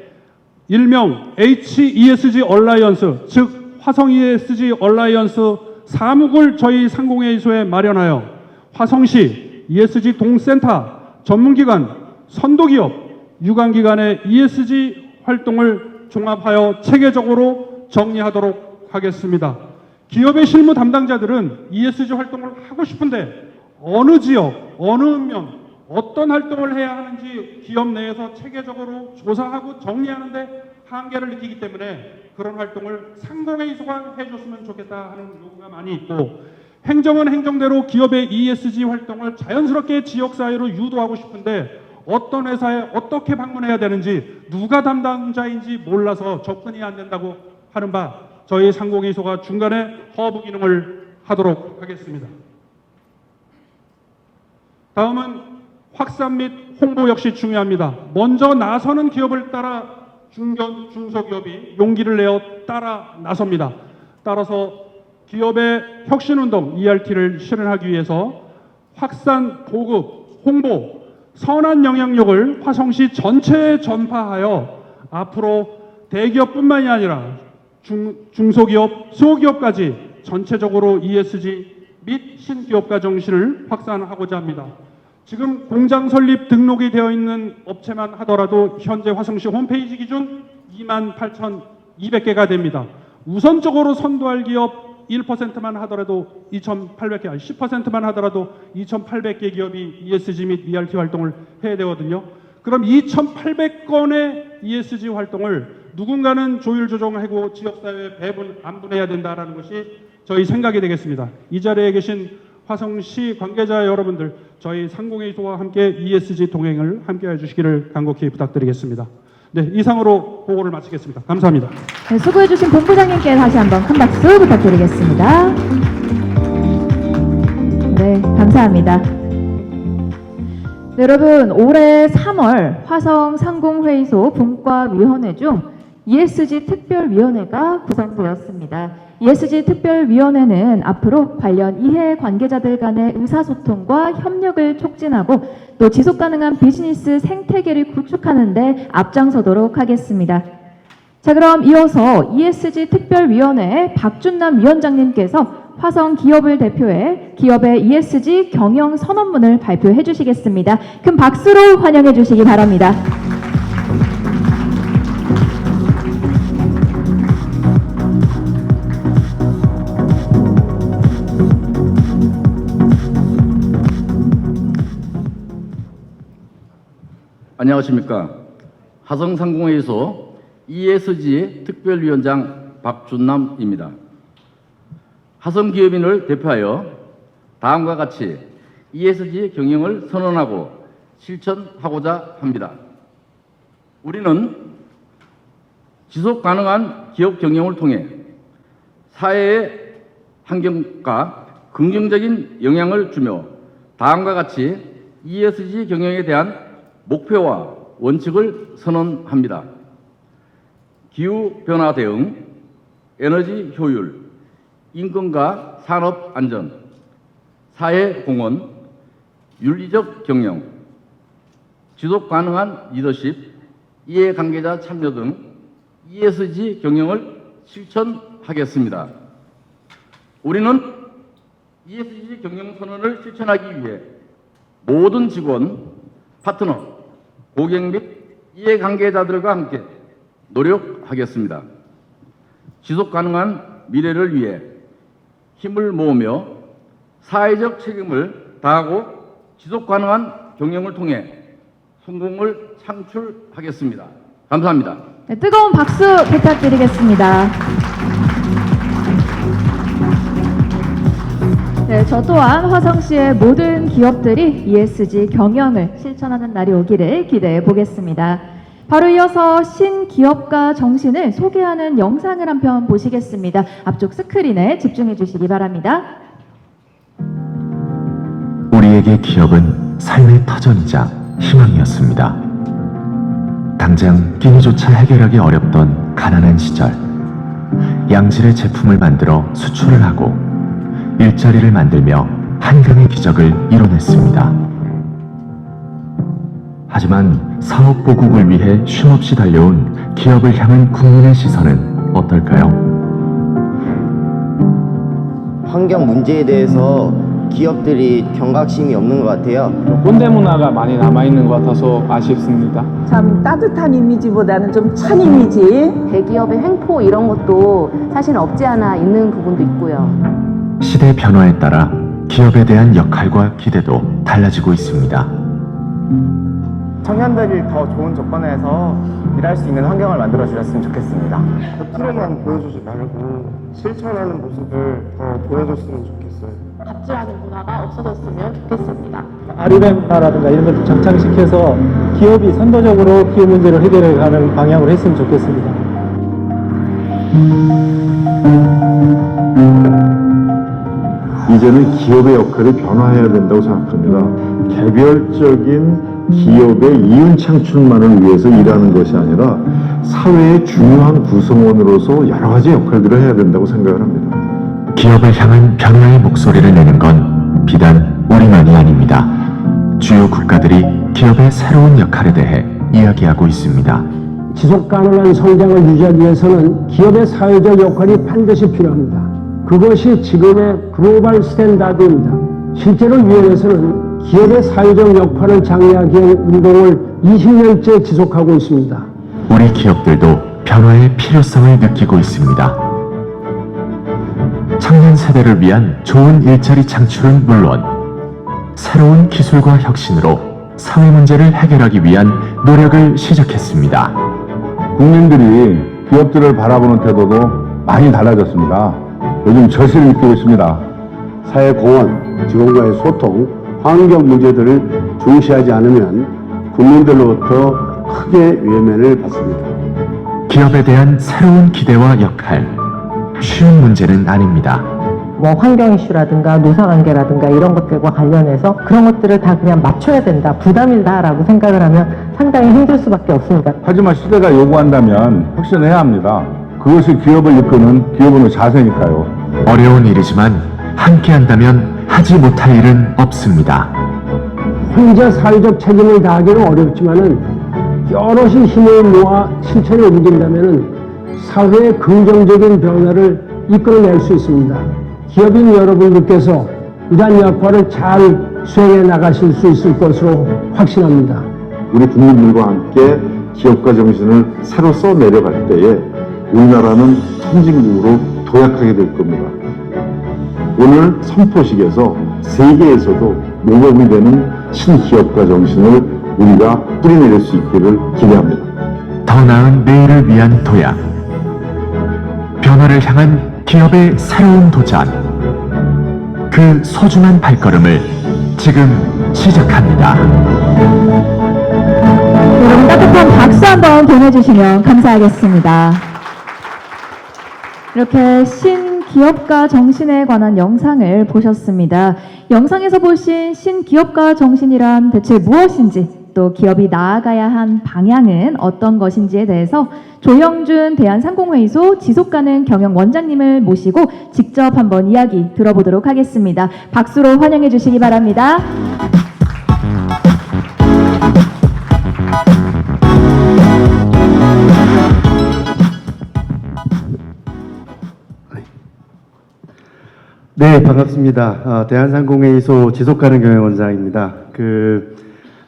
일명 HESG 얼라이언스, 즉 화성 ESG 얼라이언스 사무국을 저희 상공회의소에 마련하여 화성시 ESG 동센터, 전문기관, 선도기업, 유관기관의 ESG 활동을 종합하여 체계적으로 정리하도록 하겠습니다. 기업의 실무 담당자들은 ESG 활동을 하고 싶은데 어느 지역, 어느 읍면, 어떤 활동을 해야 하는지 기업 내에서 체계적으로 조사하고 정리하는데 한계를 느끼기 때문에 그런 활동을 상공회의소가 해줬으면 좋겠다 하는 요구가 많이 있고, 행정은 행정대로 기업의 ESG 활동을 자연스럽게 지역사회로 유도하고 싶은데 어떤 회사에 어떻게 방문해야 되는지, 누가 담당자인지 몰라서 접근이 안 된다고 하는 바 저희 상공회의소가 중간에 허브 기능을 하도록 하겠습니다. 다음은 확산 및 홍보 역시 중요합니다. 먼저 나서는 기업을 따라 중소기업이 용기를 내어 따라 나섭니다. 따라서 기업의 혁신운동 ERT를 실현하기 위해서 확산, 보급, 홍보, 선한 영향력을 화성시 전체에 전파하여 앞으로 대기업뿐만이 아니라 중소기업, 소기업까지 전체적으로 ESG 및 신기업가 정신을 확산하고자 합니다. 지금 공장 설립 등록이 되어 있는 업체만 하더라도 현재 화성시 홈페이지 기준 28,200개가 됩니다. 우선적으로 선도할 기업 1%만 하더라도 2,800개, 아니 10%만 하더라도 2,800개 기업이 ESG 및 ERT 활동을 해야 되거든요. 그럼 2,800건의 ESG 활동을 누군가는 조율 조정하고 지역사회에 안분해야 된다는 것이 저희 생각이 되겠습니다. 이 자리에 계신 화성시 관계자 여러분들, 저희 상공회의소와 함께 ESG 동행을 함께 해주시기를 간곡히 부탁드리겠습니다. 네, 이상으로 보고를 마치겠습니다. 감사합니다. 네, 수고해주신 본부장님께 다시 한번 큰 박수 부탁드리겠습니다. 네, 감사합니다. 네, 여러분, 올해 3월 화성 상공회의소 분과위원회 중 ESG 특별위원회가 구성되었습니다. ESG 특별위원회는 앞으로 관련 이해 관계자들 간의 의사소통과 협력을 촉진하고 또 지속가능한 비즈니스 생태계를 구축하는 데 앞장서도록 하겠습니다. 자, 그럼 이어서 ESG 특별위원회 박준남 위원장님께서 화성 기업을 대표해 기업의 ESG 경영 선언문을 발표해 주시겠습니다. 큰 박수로 환영해 주시기 바랍니다. 안녕하십니까. 화성상공회의소 ESG 특별위원장 박준남입니다. 화성기업인을 대표하여 다음과 같이 ESG 경영을 선언하고 실천하고자 합니다. 우리는 지속가능한 기업 경영을 통해 사회의 환경과 긍정적인 영향을 주며 다음과 같이 ESG 경영에 대한 목표와 원칙을 선언합니다. 기후변화 대응, 에너지 효율, 인권과 산업 안전, 사회 공헌, 윤리적 경영, 지속 가능한 리더십, 이해관계자 참여 등 ESG 경영을 실천하겠습니다. 우리는 ESG 경영 선언을 실천하기 위해 모든 직원, 파트너, 고객 및 이해관계자들과 함께 노력하겠습니다. 지속 가능한 미래를 위해 힘을 모으며 사회적 책임을 다하고 지속 가능한 경영을 통해 성공을 창출하겠습니다. 감사합니다. 네, 뜨거운 박수 부탁드리겠습니다. 네, 저 또한 화성시의 모든 기업들이 ESG 경영을 실천하는 날이 오기를 기대해 보겠습니다. 바로 이어서 신기업가 정신을 소개하는 영상을 한 편 보시겠습니다. 앞쪽 스크린에 집중해 주시기 바랍니다. 우리의 우리에게 기업은 삶의 터전이자 희망이었습니다. 당장 끼니조차 해결하기 어렵던 가난한 시절, 양질의 제품을 만들어 수출을 하고 일자리를 만들며 한강의 기적을 이뤄냈습니다. 하지만 사업 보국을 위해 쉼없이 달려온 기업을 향한 국민의 시선은 어떨까요? 환경 문제에 대해서 기업들이 경각심이 없는 것 같아요. 꼰대 문화가 많이 남아있는 것 같아서 아쉽습니다. 참 따뜻한 이미지보다는 좀 찬 이미지. 대기업의 횡포 이런 것도 사실 없지 않아 있는 부분도 있고요. 시대 변화에 따라 기업에 대한 역할과 기대도 달라지고 있습니다. 청년들이 더 좋은 조건에서 일할 수 있는 환경을 만들어 주셨으면 좋겠습니다. 겉으로만 보여주지 말고 실천하는 모습을 더 보여줬으면 좋겠어요. 갑질하는 문화가 없어졌으면 좋겠습니다. 아르벤파라든가 이런 것들 정착시켜서 기업이 선도적으로 기업 문제를 해결해 가는 방향으로 했으면 좋겠습니다. 이제는 기업의 역할이 변화해야 된다고 생각합니다. 개별적인 기업의 이윤 창출만을 위해서 일하는 것이 아니라 사회의 중요한 구성원으로서 여러 가지 역할들을 해야 된다고 생각을 합니다. 기업을 향한 변화의 목소리를 내는 건 비단 우리만이 아닙니다. 주요 국가들이 기업의 새로운 역할에 대해 이야기하고 있습니다. 지속 가능한 성장을 유지하기 위해서는 기업의 사회적 역할이 반드시 필요합니다. 그것이 지금의 글로벌 스탠다드입니다. 실제로 유엔에서는 기업의 사회적 역할을 장려하기 위한 운동을 20년째 지속하고 있습니다. 우리 기업들도 변화의 필요성을 느끼고 있습니다. 청년 세대를 위한 좋은 일자리 창출은 물론 새로운 기술과 혁신으로 사회 문제를 해결하기 위한 노력을 시작했습니다. 국민들이 기업들을 바라보는 태도도 많이 달라졌습니다. 요즘 절실히 느끼고 있습니다. 사회 공헌, 직원과의 소통, 환경 문제들을 중시하지 않으면 국민들로부터 크게 외면을 받습니다. 기업에 대한 새로운 기대와 역할, 쉬운 문제는 아닙니다. 뭐 환경 이슈라든가 노사관계라든가 이런 것들과 관련해서 그런 것들을 다 그냥 맞춰야 된다, 부담이다라고 생각을 하면 상당히 힘들 수밖에 없습니다. 하지만 시대가 요구한다면 혁신해야 합니다. 그것이 기업을 이끄는 기업의 자세니까요. 어려운 일이지만 함께 한다면 하지 못할 일은 없습니다. 혼자 사회적 책임을 다하기는 어렵지만은 여럿이 힘을 모아 실천에 옮긴다면은 사회의 긍정적인 변화를 이끌어낼 수 있습니다. 기업인 여러분들께서 이러한 역할을 잘 수행해 나가실 수 있을 것으로 확신합니다. 우리 국민들과 함께 기업가 정신을 새로 써내려갈 때에 우리나라는 선진국으로 도약하게 될 겁니다. 오늘 선포식에서 세계에서도 모범이 되는 신기업가 정신을 우리가 뿌리내릴 수 있기를 기대합니다. 더 나은 내일을 위한 도약, 변화를 향한 기업의 새로운 도전, 그 소중한 발걸음을 지금 시작합니다. 여러분 따뜻한 박수 한번 보내주시면 감사하겠습니다. 이렇게 신기업가 정신에 관한 영상을 보셨습니다. 영상에서 보신 신기업가 정신이란 대체 무엇인지, 또 기업이 나아가야 한 방향은 어떤 것인지에 대해서 조영준 대한상공회의소 지속가능 경영 원장님을 모시고 직접 한번 이야기 들어보도록 하겠습니다. 박수로 환영해 주시기 바랍니다. 네, 반갑습니다. 대한상공회의소 지속가능 경영원장입니다.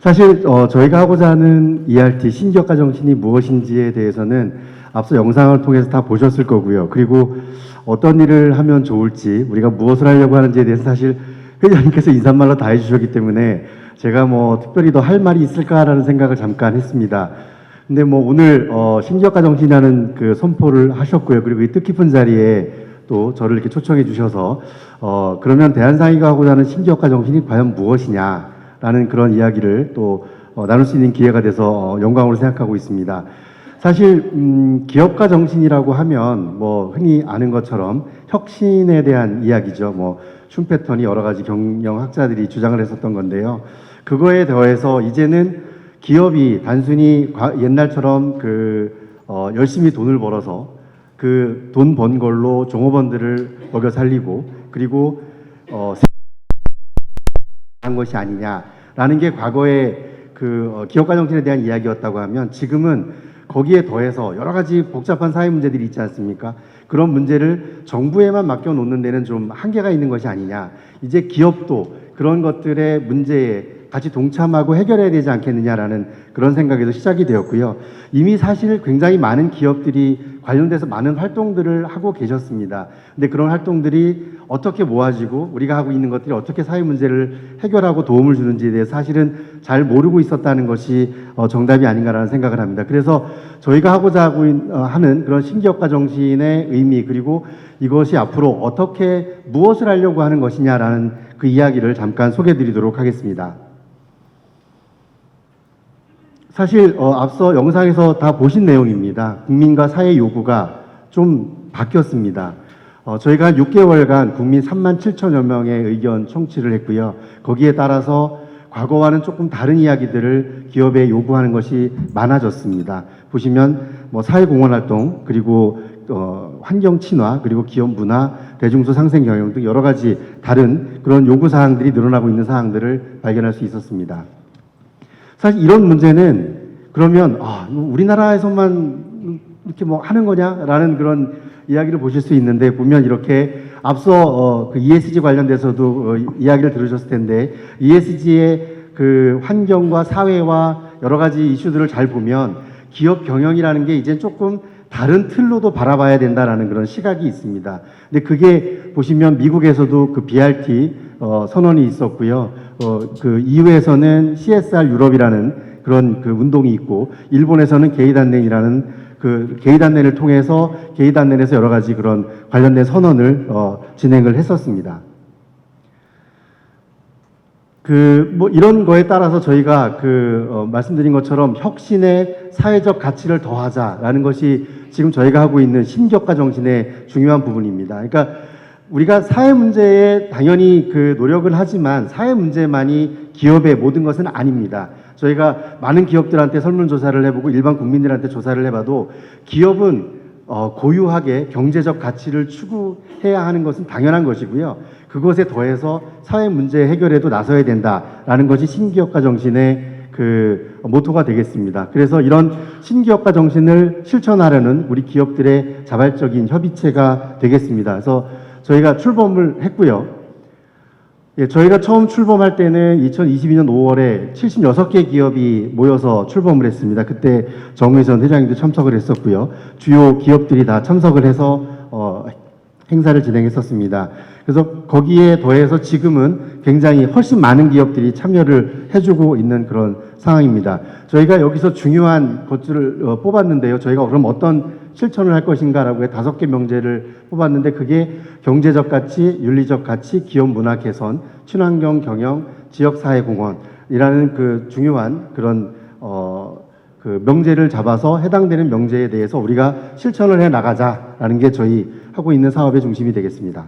사실 저희가 하고자 하는 ERT 신기업가 정신이 무엇인지에 대해서는 앞서 영상을 통해서 다 보셨을 거고요. 그리고 어떤 일을 하면 좋을지, 우리가 무엇을 하려고 하는지에 대해서 사실 회장님께서 인사말로 다 해주셨기 때문에 제가 특별히 더 할 말이 있을까라는 생각을 잠깐 했습니다. 근데 오늘 신기업가 정신이라는 선포를 하셨고요. 그리고 이 뜻깊은 자리에 또 저를 이렇게 초청해 주셔서 그러면 대한상의가 하고자 하는 신기업가 정신이 과연 무엇이냐라는 그런 이야기를 또 나눌 수 있는 기회가 돼서 영광으로 생각하고 있습니다. 사실 기업가 정신이라고 하면 뭐 흔히 아는 것처럼 혁신에 대한 이야기죠. 뭐 슌페턴이 여러 가지 경영학자들이 주장을 했었던 건데요. 그거에 더해서 이제는 기업이 단순히 옛날처럼 열심히 돈을 벌어서 그 돈 번 걸로 종업원들을 먹여 살리고 그리고 한 것이 아니냐라는 게 과거의 기업가 정신에 대한 이야기였다고 하면 지금은 거기에 더해서 여러 가지 복잡한 사회 문제들이 있지 않습니까? 그런 문제를 정부에만 맡겨놓는 데는 좀 한계가 있는 것이 아니냐. 이제 기업도 그런 것들의 문제에 같이 동참하고 해결해야 되지 않겠느냐라는 그런 생각에서 시작이 되었고요. 이미 사실 굉장히 많은 기업들이 관련돼서 많은 활동들을 하고 계셨습니다. 근데 그런 활동들이 어떻게 모아지고 우리가 하고 있는 것들이 어떻게 사회 문제를 해결하고 도움을 주는지에 대해서 사실은 잘 모르고 있었다는 것이 정답이 아닌가라는 생각을 합니다. 그래서 저희가 하고자 하는 그런 신기업가 정신의 의미 그리고 이것이 앞으로 어떻게 무엇을 하려고 하는 것이냐라는 그 이야기를 잠깐 소개해 드리도록 하겠습니다. 사실 앞서 영상에서 다 보신 내용입니다. 국민과 사회 요구가 좀 바뀌었습니다. 저희가 한 6개월간 국민 37,000여 명의 의견 청취를 했고요. 거기에 따라서 과거와는 조금 다른 이야기들을 기업에 요구하는 것이 많아졌습니다. 보시면 뭐 사회공헌 활동 그리고 환경 친화 그리고 기업 문화 대중소 상생 경영 등 여러 가지 다른 그런 요구 사항들이 늘어나고 있는 사항들을 발견할 수 있었습니다. 사실 이런 문제는 그러면 우리나라에서만 이렇게 뭐 하는 거냐라는 그런 이야기를 보실 수 있는데 보면 이렇게 앞서 ESG 관련돼서도 이야기를 들으셨을 텐데 ESG의 그 환경과 사회와 여러 가지 이슈들을 잘 보면 기업 경영이라는 게 이제 조금 다른 틀로도 바라봐야 된다라는 그런 시각이 있습니다. 근데 그게 보시면 미국에서도 그 BRT 선언이 있었고요. 그 EU에서는 CSR 유럽이라는 그런 그 운동이 있고 일본에서는 게이단넨이라는 그 게이단넨을 통해서 게이단넨에서 여러 가지 그런 관련된 선언을 진행을 했었습니다. 뭐 이런 거에 따라서 저희가 말씀드린 것처럼 혁신의 사회적 가치를 더하자라는 것이 지금 저희가 하고 있는 신기업가 정신의 중요한 부분입니다. 그러니까 우리가 사회 문제에 당연히 노력을 하지만 사회 문제만이 기업의 모든 것은 아닙니다. 저희가 많은 기업들한테 설문조사를 해보고 일반 국민들한테 조사를 해봐도 기업은 고유하게 경제적 가치를 추구해야 하는 것은 당연한 것이고요. 그것에 더해서 사회 문제 해결에도 나서야 된다라는 것이 신기업가 정신의 모토가 되겠습니다. 그래서 이런 신기업가 정신을 실천하려는 우리 기업들의 자발적인 협의체가 되겠습니다. 그래서 저희가 출범을 했고요. 저희가 처음 출범할 때는 2022년 5월에 76개 기업이 모여서 출범을 했습니다. 그때 정의선 회장님도 참석을 했었고요. 주요 기업들이 다 참석을 해서 행사를 진행했었습니다. 그래서 거기에 더해서 지금은 굉장히 훨씬 많은 기업들이 참여를 해주고 있는 그런 상황입니다. 저희가 여기서 중요한 것들을 뽑았는데요. 저희가 그럼 어떤 실천을 할 것인가라고 해 5개 명제를 뽑았는데 그게 경제적 가치, 윤리적 가치, 기업 문화 개선, 친환경 경영, 지역사회 공헌이라는 그 중요한 그런 명제를 잡아서 해당되는 명제에 대해서 우리가 실천을 해 나가자라는 게 저희 하고 있는 사업의 중심이 되겠습니다.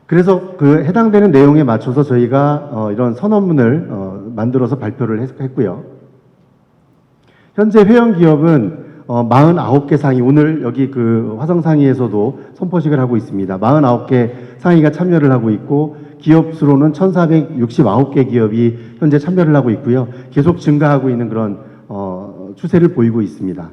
그래서 해당되는 내용에 맞춰서 저희가 이런 선언문을 만들어서 발표를 했고요. 현재 회원 기업은 49개 상위, 오늘 여기 화성상의에서도 선포식을 하고 있습니다. 49개 상위가 참여를 하고 있고 기업 수로는 1,469개 기업이 현재 참여를 하고 있고요. 계속 증가하고 있는 그런 추세를 보이고 있습니다.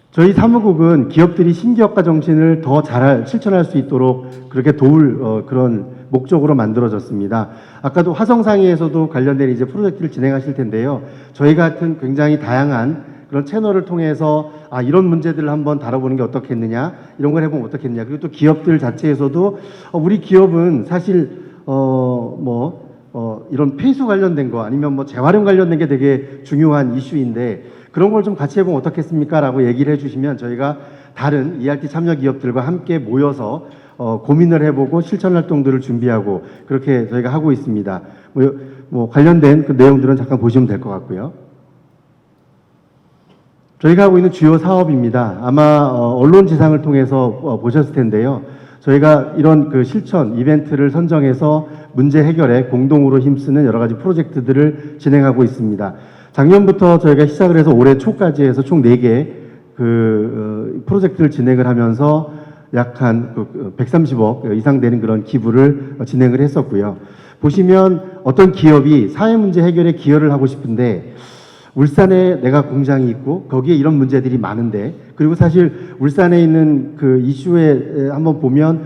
저희 사무국은 기업들이 신기업가 정신을 더 잘 실천할 수 있도록 그렇게 도울 그런 목적으로 만들어졌습니다. 아까도 화성상의에서도 관련된 이제 프로젝트를 진행하실 텐데요. 저희 같은 굉장히 다양한 그런 채널을 통해서 이런 문제들을 한번 다뤄보는 게 어떻겠느냐, 이런 걸 해보면 어떻겠느냐. 그리고 또 기업들 자체에서도 우리 기업은 사실 이런 폐수 관련된 거 아니면 뭐 재활용 관련된 게 되게 중요한 이슈인데 그런 걸 좀 같이 해보면 어떻겠습니까? 라고 얘기를 해주시면 저희가 다른 ERT 참여 기업들과 함께 모여서 고민을 해보고 실천 활동들을 준비하고 그렇게 저희가 하고 있습니다. 관련된 그 내용들은 잠깐 보시면 될 것 같고요. 저희가 하고 있는 주요 사업입니다. 아마 언론 지상을 통해서 보셨을 텐데요. 저희가 이런 그 실천 이벤트를 선정해서 문제 해결에 공동으로 힘쓰는 여러 가지 프로젝트들을 진행하고 있습니다. 작년부터 저희가 시작을 해서 올해 초까지 해서 총 4개 프로젝트를 진행을 하면서 약 한 130억 이상 되는 그런 기부를 진행을 했었고요. 보시면 어떤 기업이 사회 문제 해결에 기여를 하고 싶은데 울산에 내가 공장이 있고 거기에 이런 문제들이 많은데, 그리고 사실 울산에 있는 그 이슈에 한번 보면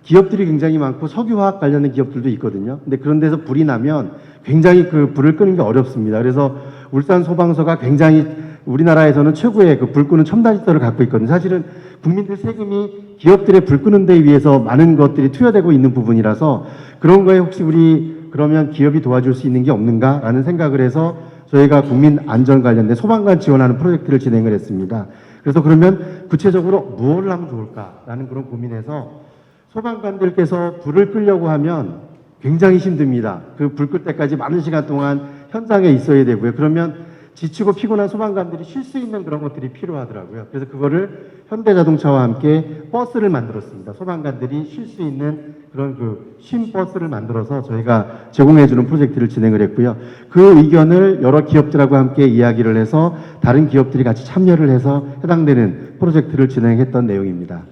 기업들이 굉장히 많고 석유화학 관련된 기업들도 있거든요. 근데 그런 데서 불이 나면 굉장히 그 불을 끄는 게 어렵습니다. 그래서 울산 소방서가 굉장히 우리나라에서는 최고의 그 불 끄는 첨단 시설을 갖고 있거든요. 사실은 국민들 세금이 기업들의 불 끄는 데 위해서 많은 것들이 투여되고 있는 부분이라서 그런 거에 혹시 우리 그러면 기업이 도와줄 수 있는 게 없는가라는 생각을 해서 저희가 국민 안전 관련된 소방관 지원하는 프로젝트를 진행을 했습니다. 그래서 그러면 구체적으로 무엇을 하면 좋을까라는 그런 고민에서 소방관들께서 불을 끄려고 하면 굉장히 힘듭니다. 그 불 끌 때까지 많은 시간 동안 현장에 있어야 되고요. 그러면 지치고 피곤한 소방관들이 쉴 수 있는 그런 것들이 필요하더라고요. 그래서 그거를 현대자동차와 함께 버스를 만들었습니다. 소방관들이 쉴 수 있는 그런 그 쉼 버스를 만들어서 저희가 제공해주는 프로젝트를 진행을 했고요. 그 의견을 여러 기업들하고 함께 이야기를 해서 다른 기업들이 같이 참여를 해서 해당되는 프로젝트를 진행했던 내용입니다.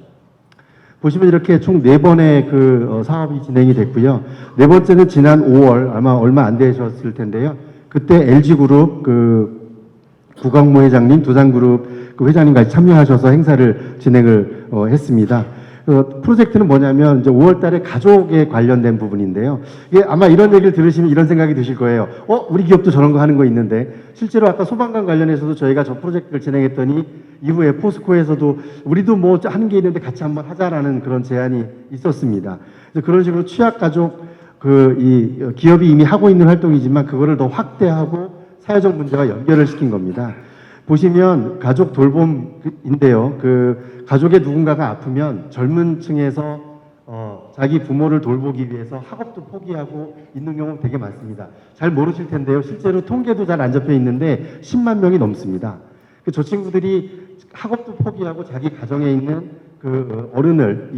보시면 이렇게 총 4번의 그 사업이 진행이 됐고요. 4번째는 지난 5월, 아마 얼마 안 되셨을 텐데요. 그때 LG그룹 그 구광모 회장님, 두산그룹 그 회장님 같이 참여하셔서 행사를 진행을 했습니다. 프로젝트는 뭐냐면 이제 5월 달에 가족에 관련된 부분인데요. 이게 아마 이런 얘기를 들으시면 이런 생각이 드실 거예요. 우리 기업도 저런 거 하는 거 있는데, 실제로 아까 소방관 관련해서도 저희가 저 프로젝트를 진행했더니 이후에 포스코에서도 우리도 뭐 하는 게 있는데 같이 한번 하자라는 그런 제안이 있었습니다. 그래서 그런 식으로 취약가족 이 기업이 이미 하고 있는 활동이지만 그거를 더 확대하고 사회적 문제와 연결을 시킨 겁니다. 보시면 가족 돌봄인데요. 그 가족의 누군가가 아프면 젊은 층에서 자기 부모를 돌보기 위해서 학업도 포기하고 있는 경우가 되게 많습니다. 잘 모르실 텐데요. 실제로 통계도 잘 안 잡혀 있는데 10만 명이 넘습니다. 저 친구들이 학업도 포기하고 자기 가정에 있는 그 어른을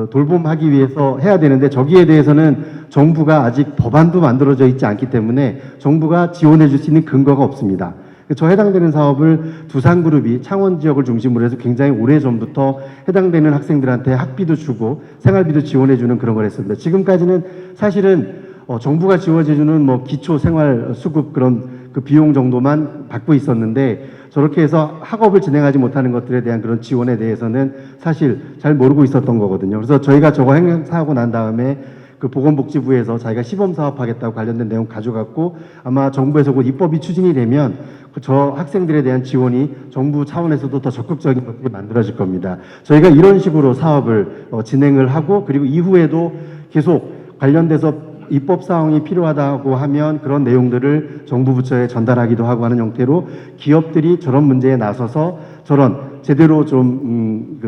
돌봄하기 위해서 해야 되는데, 저기에 대해서는 정부가 아직 법안도 만들어져 있지 않기 때문에 정부가 지원해 줄 수 있는 근거가 없습니다. 저 해당되는 사업을 두산그룹이 창원 지역을 중심으로 해서 굉장히 오래전부터 해당되는 학생들한테 학비도 주고 생활비도 지원해 주는 그런 걸 했습니다. 지금까지는 사실은 정부가 지원해 주는 뭐 기초 생활 수급 그런 그 비용 정도만 받고 있었는데, 저렇게 해서 학업을 진행하지 못하는 것들에 대한 그런 지원에 대해서는 사실 잘 모르고 있었던 거거든요. 그래서 저희가 저거 행사하고 난 다음에 그 보건복지부에서 자기가 시범 사업하겠다고 관련된 내용 가져갔고, 아마 정부에서 곧 입법이 추진이 되면 저 학생들에 대한 지원이 정부 차원에서도 더 적극적인 것들이 만들어질 겁니다. 저희가 이런 식으로 사업을 진행을 하고, 그리고 이후에도 계속 관련돼서 입법 사항이 필요하다고 하면 그런 내용들을 정부 부처에 전달하기도 하고 하는 형태로 기업들이 저런 문제에 나서서 저런 제대로 좀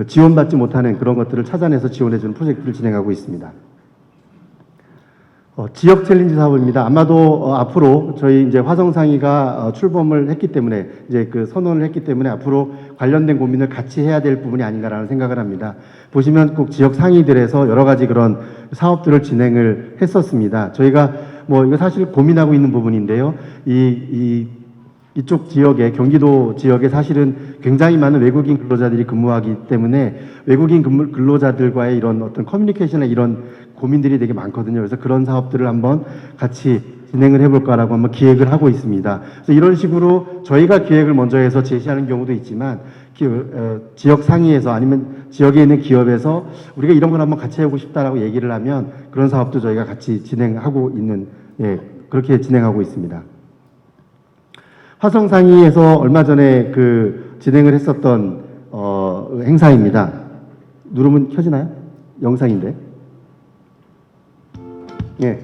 지원받지 못하는 그런 것들을 찾아내서 지원해주는 프로젝트를 진행하고 있습니다. 지역 챌린지 사업입니다. 아마도 앞으로 저희 이제 화성상의가 출범을 했기 때문에 이제 그 선언을 했기 때문에 앞으로 관련된 고민을 같이 해야 될 부분이 아닌가라는 생각을 합니다. 보시면 꼭 지역 상의들에서 여러 가지 그런 사업들을 진행을 했었습니다. 저희가 뭐 이거 사실 고민하고 있는 부분인데요. 이쪽 지역에, 경기도 지역에 사실은 굉장히 많은 외국인 근로자들이 근무하기 때문에 외국인 근로자들과의 이런 어떤 커뮤니케이션이나 이런 고민들이 되게 많거든요. 그래서 그런 사업들을 한번 같이 진행을 해볼까라고 한번 기획을 하고 있습니다. 그래서 이런 식으로 저희가 기획을 먼저 해서 제시하는 경우도 있지만 지역 상위에서 아니면 지역에 있는 기업에서 우리가 이런 걸 한번 같이 해보고 싶다라고 얘기를 하면 그런 사업도 저희가 같이 진행하고 있는, 그렇게 진행하고 있습니다. 화성상의에서 얼마 전에 진행을 했었던 행사입니다. 누르면 켜지나요? 영상인데. 예.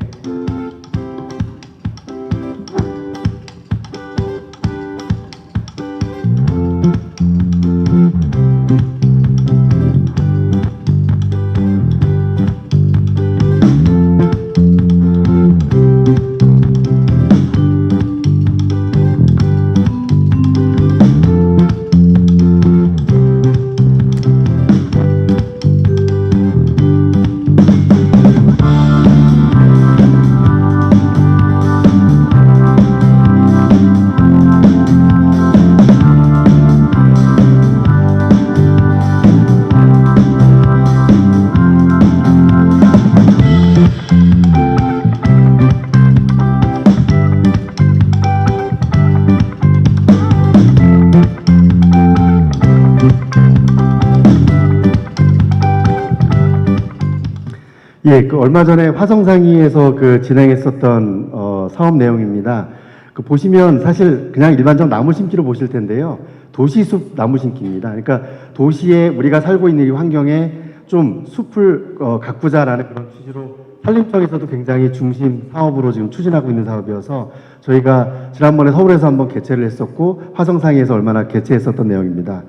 예, 그 얼마 전에 화성상의에서 그 진행했었던 사업 내용입니다. 그 보시면 사실 그냥 일반적 나무 심기로 보실 텐데요. 도시숲 나무 심기입니다. 그러니까 도시에 우리가 살고 있는 이 환경에 좀 숲을 가꾸자라는 그런 취지로 산림청에서도 굉장히 중심 사업으로 지금 추진하고 있는 사업이어서 저희가 지난번에 서울에서 한번 개최를 했었고 화성상의에서 얼마나 개최했었던 내용입니다.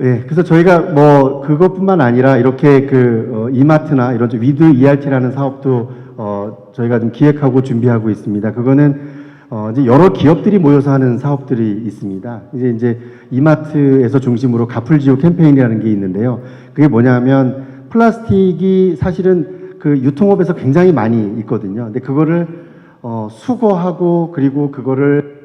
예, 그래서 저희가 뭐 그것뿐만 아니라 이렇게 그 이마트나 이런 좀 위드 ERT라는 사업도 저희가 좀 기획하고 준비하고 있습니다. 그거는 이제 여러 기업들이 모여서 하는 사업들이 있습니다. 이제 이마트에서 중심으로 가풀지오 캠페인이라는 게 있는데요. 그게 뭐냐면 플라스틱이 사실은 그 유통업에서 굉장히 많이 있거든요. 근데 그거를 수거하고 그리고 그거를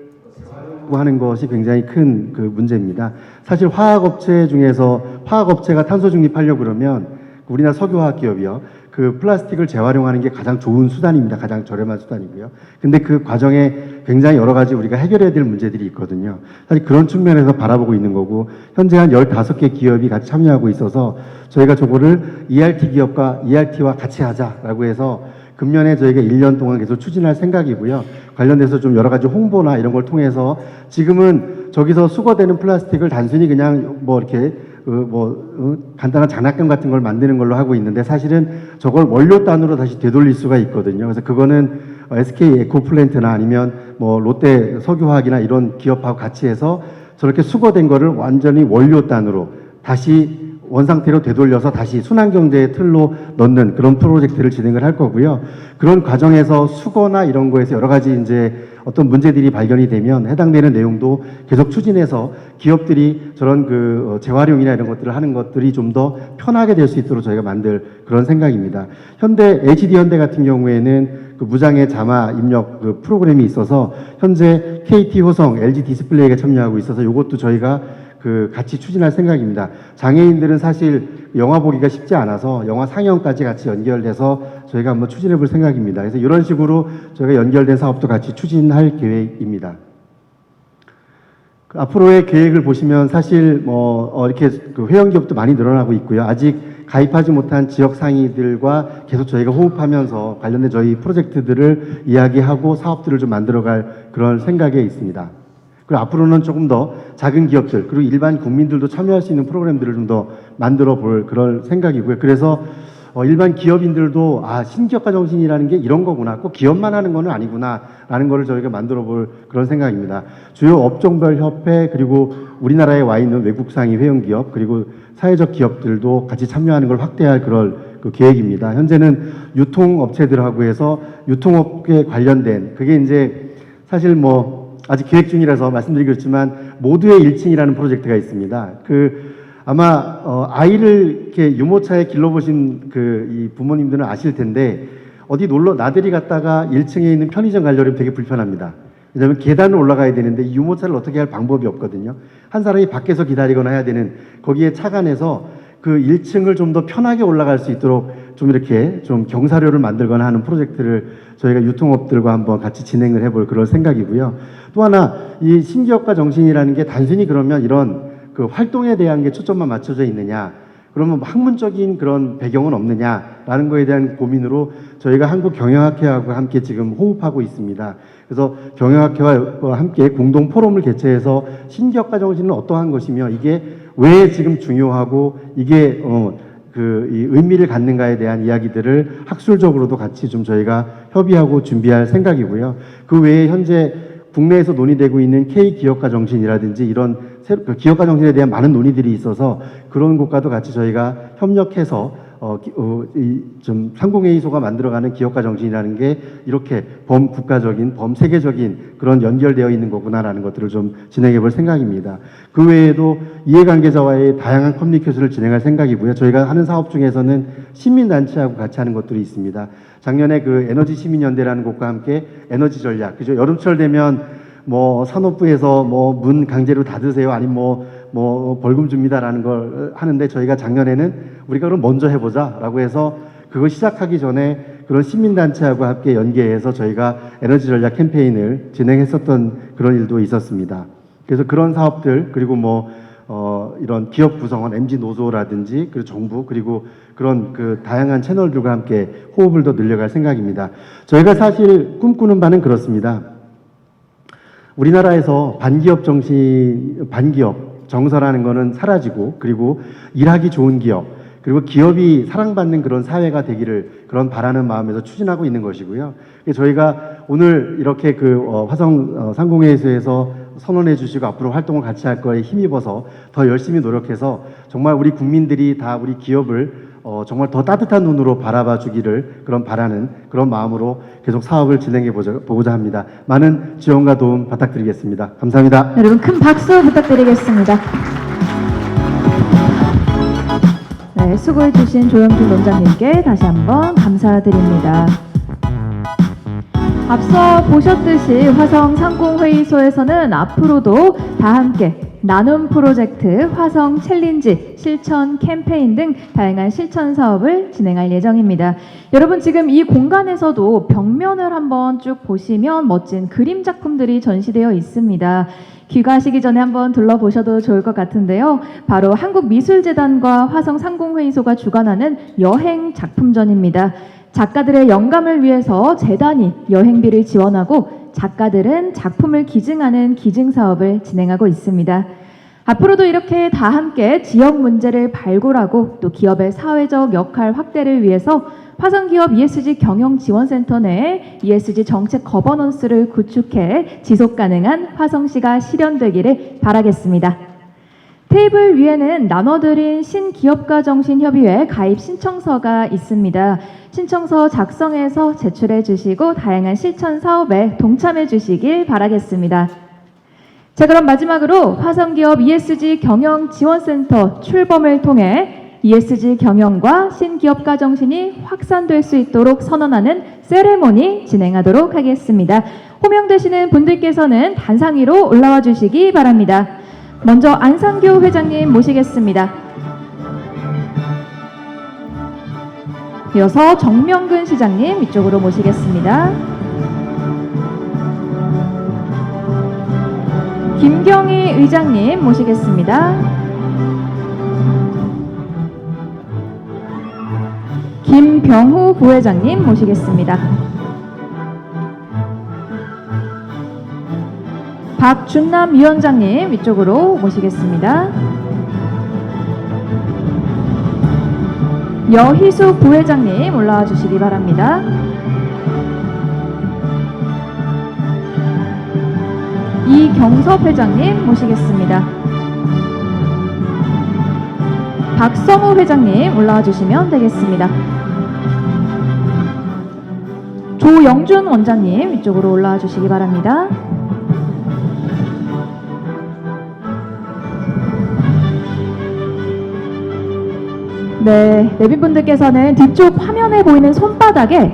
하는 것이 굉장히 큰 그 문제입니다. 사실 화학업체 중에서 화학업체가 탄소 중립하려고 그러면 우리나라 석유화학 기업이요. 그 플라스틱을 재활용하는 게 가장 좋은 수단입니다. 가장 저렴한 수단이고요. 근데 그 과정에 굉장히 여러 가지 우리가 해결해야 될 문제들이 있거든요. 사실 그런 측면에서 바라보고 있는 거고 현재 한 15개 기업이 같이 참여하고 있어서 저희가 저거를 ERT 기업과 ERT와 같이 하자라고 해서 금년에 저희가 1년 동안 계속 추진할 생각이고요. 관련돼서 좀 여러 가지 홍보나 이런 걸 통해서 지금은 저기서 수거되는 플라스틱을 단순히 그냥 뭐 이렇게 간단한 장난감 같은 걸 만드는 걸로 하고 있는데 사실은 저걸 원료단으로 다시 되돌릴 수가 있거든요. 그래서 그거는 SK 에코플랜트나 아니면 뭐 롯데 석유화학이나 이런 기업하고 같이 해서 저렇게 수거된 거를 완전히 원료단으로 다시 원상태로 되돌려서 다시 순환경제의 틀로 넣는 그런 프로젝트를 진행을 할 거고요. 그런 과정에서 수거나 이런 거에서 여러 가지 이제 어떤 문제들이 발견이 되면 해당되는 내용도 계속 추진해서 기업들이 저런 그 재활용이나 이런 것들을 하는 것들이 좀 더 편하게 될 수 있도록 저희가 만들 그런 생각입니다. HD 현대 같은 경우에는 그 무장애 자마 입력 그 프로그램이 있어서 현재 KT 호성, LG 디스플레이가 참여하고 있어서 이것도 저희가 그 같이 추진할 생각입니다. 장애인들은 사실 영화 보기가 쉽지 않아서 영화 상영까지 같이 연결돼서 저희가 한번 추진해 볼 생각입니다. 그래서 이런 식으로 저희가 연결된 사업도 같이 추진할 계획입니다. 그 앞으로의 계획을 보시면 사실 이렇게 그 회원기업도 많이 늘어나고 있고요. 아직 가입하지 못한 지역 상인들과 계속 저희가 호흡하면서 관련된 저희 프로젝트들을 이야기하고 사업들을 좀 만들어갈 그런 생각에 있습니다. 그리고 앞으로는 조금 더 작은 기업들 그리고 일반 국민들도 참여할 수 있는 프로그램들을 좀 더 만들어 볼 그런 생각이고요. 그래서 일반 기업인들도 신기업가 정신이라는 게 이런 거구나. 꼭 기업만 하는 거는 아니구나 라는 거를 저희가 만들어 볼 그런 생각입니다. 주요 업종별 협회 그리고 우리나라에 와 있는 외국 상위 회원기업 그리고 사회적 기업들도 같이 참여하는 걸 확대할 그럴 그 계획입니다. 현재는 유통업체들하고 해서 유통업계 관련된 그게 이제 사실 아직 계획 중이라서 말씀드리겠지만 모두의 1층이라는 프로젝트가 있습니다. 아마 아이를 이렇게 유모차에 길러보신 이 부모님들은 아실 텐데 어디 나들이 갔다가 1층에 있는 편의점 가려면 되게 불편합니다. 왜냐하면 계단을 올라가야 되는데 이 유모차를 어떻게 할 방법이 없거든요. 한 사람이 밖에서 기다리거나 해야 되는 거기에 차관해서 그 1층을 좀 더 편하게 올라갈 수 있도록 좀 이렇게 좀 경사료를 만들거나 하는 프로젝트를 저희가 유통업들과 한번 같이 진행을 해볼 그런 생각이고요. 또 하나 이 신기업가 정신이라는 게 단순히 그러면 이런 그 활동에 대한 게 초점만 맞춰져 있느냐 그러면 학문적인 그런 배경은 없느냐라는 거에 대한 고민으로 저희가 한국경영학회하고 함께 지금 호흡하고 있습니다. 그래서 경영학회와 함께 공동 포럼을 개최해서 신기업가 정신은 어떠한 것이며 이게 왜 지금 중요하고 이게 이 의미를 갖는가에 대한 이야기들을 학술적으로도 같이 좀 저희가 협의하고 준비할 생각이고요. 그 외에 현재 국내에서 논의되고 있는 K기업가 정신이라든지 이런 기업가 정신에 대한 많은 논의들이 있어서 그런 곳과도 같이 저희가 협력해서 좀 상공회의소가 만들어가는 기업가 정신이라는 게 이렇게 범국가적인, 범세계적인 그런 연결되어 있는 거구나라는 것들을 좀 진행해 볼 생각입니다. 그 외에도 이해관계자와의 다양한 커뮤니케이션을 진행할 생각이고요. 저희가 하는 사업 중에서는 시민단체하고 같이 하는 것들이 있습니다. 작년에 그 에너지 시민연대라는 곳과 함께 에너지 전략, 그죠? 여름철 되면 산업부에서 문 강제로 닫으세요. 아니면 벌금 줍니다라는 걸 하는데 저희가 작년에는 우리가 그럼 먼저 해보자라고 해서 그거 시작하기 전에 그런 시민단체하고 함께 연계해서 저희가 에너지 전략 캠페인을 진행했었던 그런 일도 있었습니다. 그래서 그런 사업들 그리고 이런 기업 구성원, MZ 노조라든지 그리고 정부 그리고 그런 그 다양한 채널들과 함께 호흡을 더 늘려갈 생각입니다. 저희가 사실 꿈꾸는 바는 그렇습니다. 우리나라에서 반기업 정서라는 거는 사라지고 그리고 일하기 좋은 기업 그리고 기업이 사랑받는 그런 사회가 되기를 그런 바라는 마음에서 추진하고 있는 것이고요. 저희가 오늘 이렇게 화성 상공회의소에서 선언해 주시고 앞으로 활동을 같이 할 거에 힘입어서 더 열심히 노력해서 정말 우리 국민들이 다 우리 기업을 정말 더 따뜻한 눈으로 바라봐 주기를 바라는 그런 마음으로 계속 사업을 진행해 보고자 합니다. 많은 지원과 도움 부탁드리겠습니다. 감사합니다. 여러분 큰 박수 부탁드리겠습니다. 네, 수고해 주신 조영준 논장님께 다시 한번 감사드립니다. 앞서 보셨듯이 화성 상공회의소에서는 앞으로도 다 함께 나눔 프로젝트, 화성 챌린지, 실천 캠페인 등 다양한 실천 사업을 진행할 예정입니다. 여러분 지금 이 공간에서도 벽면을 한번 쭉 보시면 멋진 그림 작품들이 전시되어 있습니다. 귀가하시기 전에 한번 둘러보셔도 좋을 것 같은데요. 바로 한국미술재단과 화성 상공회의소가 주관하는 여행 작품전입니다. 작가들의 영감을 위해서 재단이 여행비를 지원하고 작가들은 작품을 기증하는 기증사업을 진행하고 있습니다. 앞으로도 이렇게 다 함께 지역 문제를 발굴하고 또 기업의 사회적 역할 확대를 위해서 화성기업 ESG 경영지원센터 내에 ESG 정책 거버넌스를 구축해 지속가능한 화성시가 실현되기를 바라겠습니다. 테이블 위에는 나눠드린 신기업가 정신협의회 가입 신청서가 있습니다. 신청서 작성해서 제출해 주시고 다양한 실천 사업에 동참해 주시길 바라겠습니다. 자, 그럼 마지막으로 화성기업 ESG 경영지원센터 출범을 통해 ESG 경영과 신기업가 정신이 확산될 수 있도록 선언하는 세레모니 진행하도록 하겠습니다. 호명되시는 분들께서는 단상 위로 올라와 주시기 바랍니다. 먼저 안상규 회장님 모시겠습니다. 이어서 정명근 시장님 이쪽으로 모시겠습니다. 김경희 의장님 모시겠습니다. 김병후 부회장님 모시겠습니다. 박준남 위원장님 이쪽으로 모시겠습니다. 여희숙 부회장님 올라와 주시기 바랍니다. 이경섭 회장님 모시겠습니다. 박성우 회장님 올라와 주시면 되겠습니다. 조영준 원장님 이쪽으로 올라와 주시기 바랍니다. 네, 내빈분들께서는 뒤쪽 화면에 보이는 손바닥에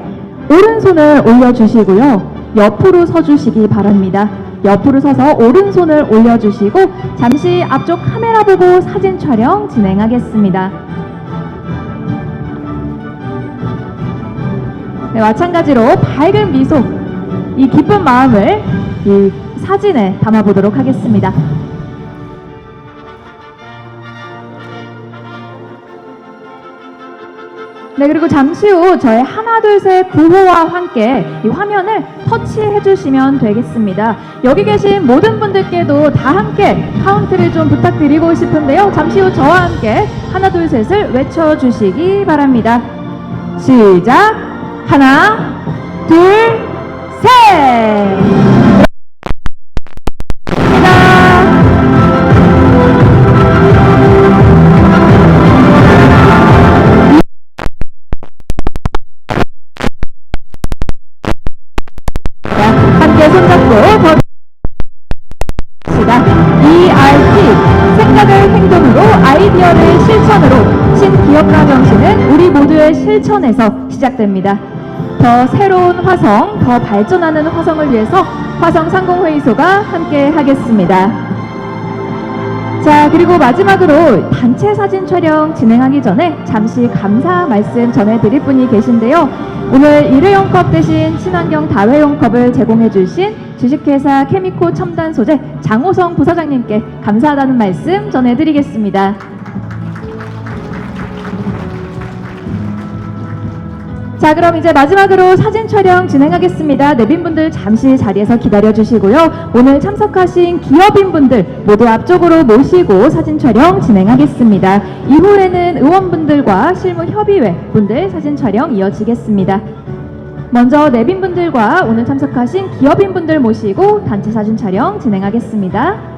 오른손을 올려주시고요. 옆으로 서주시기 바랍니다. 옆으로 서서 오른손을 올려주시고 잠시 앞쪽 카메라 보고 사진 촬영 진행하겠습니다. 네, 마찬가지로 밝은 미소, 이 기쁜 마음을 이 사진에 담아보도록 하겠습니다. 네, 그리고 잠시 후 저의 하나 둘 셋 구호와 함께 이 화면을 터치해 주시면 되겠습니다. 여기 계신 모든 분들께도 다 함께 카운트를 좀 부탁드리고 싶은데요. 잠시 후 저와 함께 하나 둘 셋을 외쳐주시기 바랍니다. 시작! 하나, 둘, 셋! 함께 손잡고 시작. ERT 생각을 행동으로 아이디어를 실천으로 신기업가 정신은 우리 모두의 실천에서 시작됩니다. 더 새로운 화성, 더 발전하는 화성을 위해서 화성 상공회의소가 함께 하겠습니다. 자, 그리고 마지막으로 단체 사진 촬영 진행하기 전에 잠시 감사 말씀 전해드릴 분이 계신데요. 오늘 일회용컵 대신 친환경 다회용컵을 제공해주신 주식회사 케미코 첨단 소재 장호성 부사장님께 감사하다는 말씀 전해드리겠습니다. 자, 그럼 이제 마지막으로 사진 촬영 진행하겠습니다. 내빈분들 잠시 자리에서 기다려주시고요. 오늘 참석하신 기업인분들 모두 앞쪽으로 모시고 사진 촬영 진행하겠습니다. 이후에는 의원분들과 실무협의회 분들 사진 촬영 이어지겠습니다. 먼저 내빈분들과 오늘 참석하신 기업인분들 모시고 단체 사진 촬영 진행하겠습니다.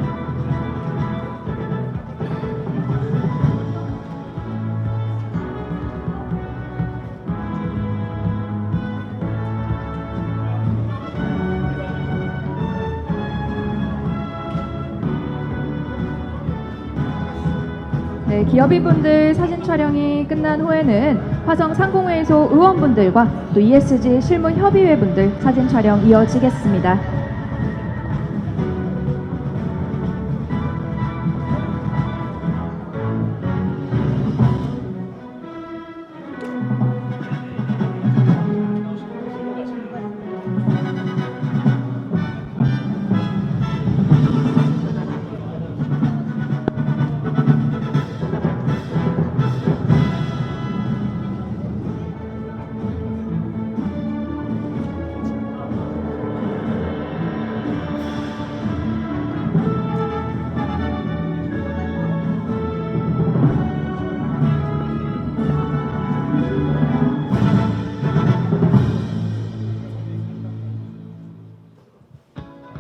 네, 기업인분들 사진 촬영이 끝난 후에는 화성 상공회의소 의원분들과 또 ESG 실무협의회 분들 사진 촬영 이어지겠습니다.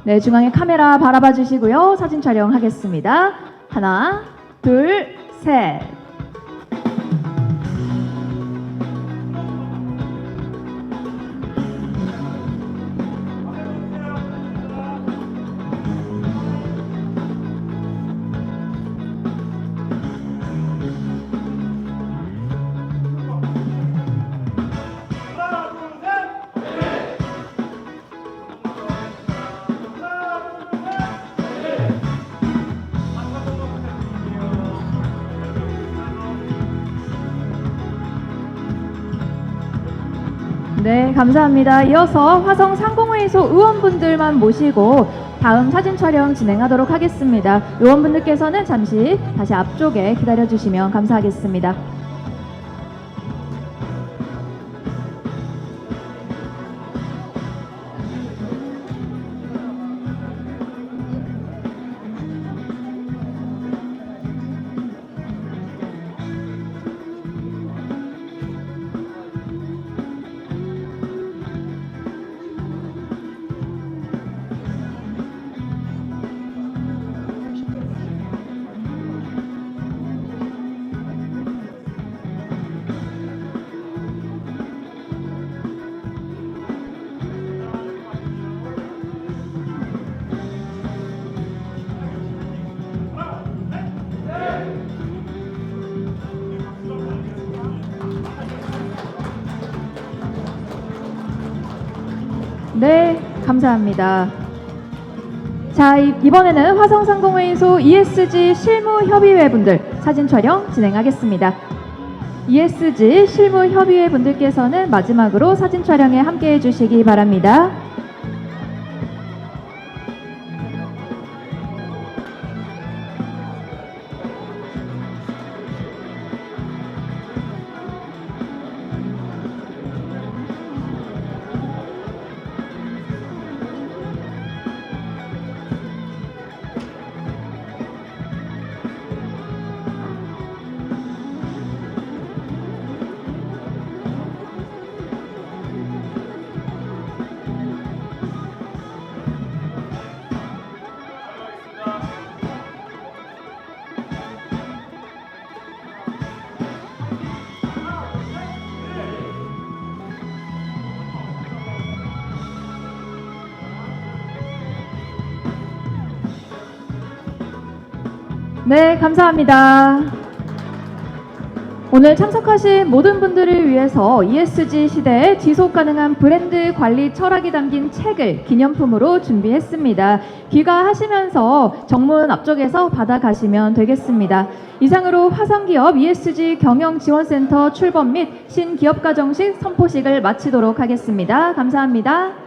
네, 중앙에 카메라 바라봐 주시고요. 사진 촬영하겠습니다. 하나, 둘, 셋. 네, 감사합니다. 이어서 화성 상공회의소 의원분들만 모시고 다음 사진 촬영 진행하도록 하겠습니다. 의원분들께서는 잠시 다시 앞쪽에 기다려주시면 감사하겠습니다. 네, 감사합니다. 자, 이번에는 화성상공회의소 ESG 실무협의회 분들 사진 촬영 진행하겠습니다. ESG 실무협의회 분들께서는 마지막으로 사진 촬영에 함께해 주시기 바랍니다. 네, 감사합니다. 오늘 참석하신 모든 분들을 위해서 ESG 시대의 지속 가능한 브랜드 관리 철학이 담긴 책을 기념품으로 준비했습니다. 귀가하시면서 정문 앞쪽에서 받아가시면 되겠습니다. 이상으로 화성기업 ESG 경영지원센터 출범 및 신기업가 정식 선포식을 마치도록 하겠습니다. 감사합니다.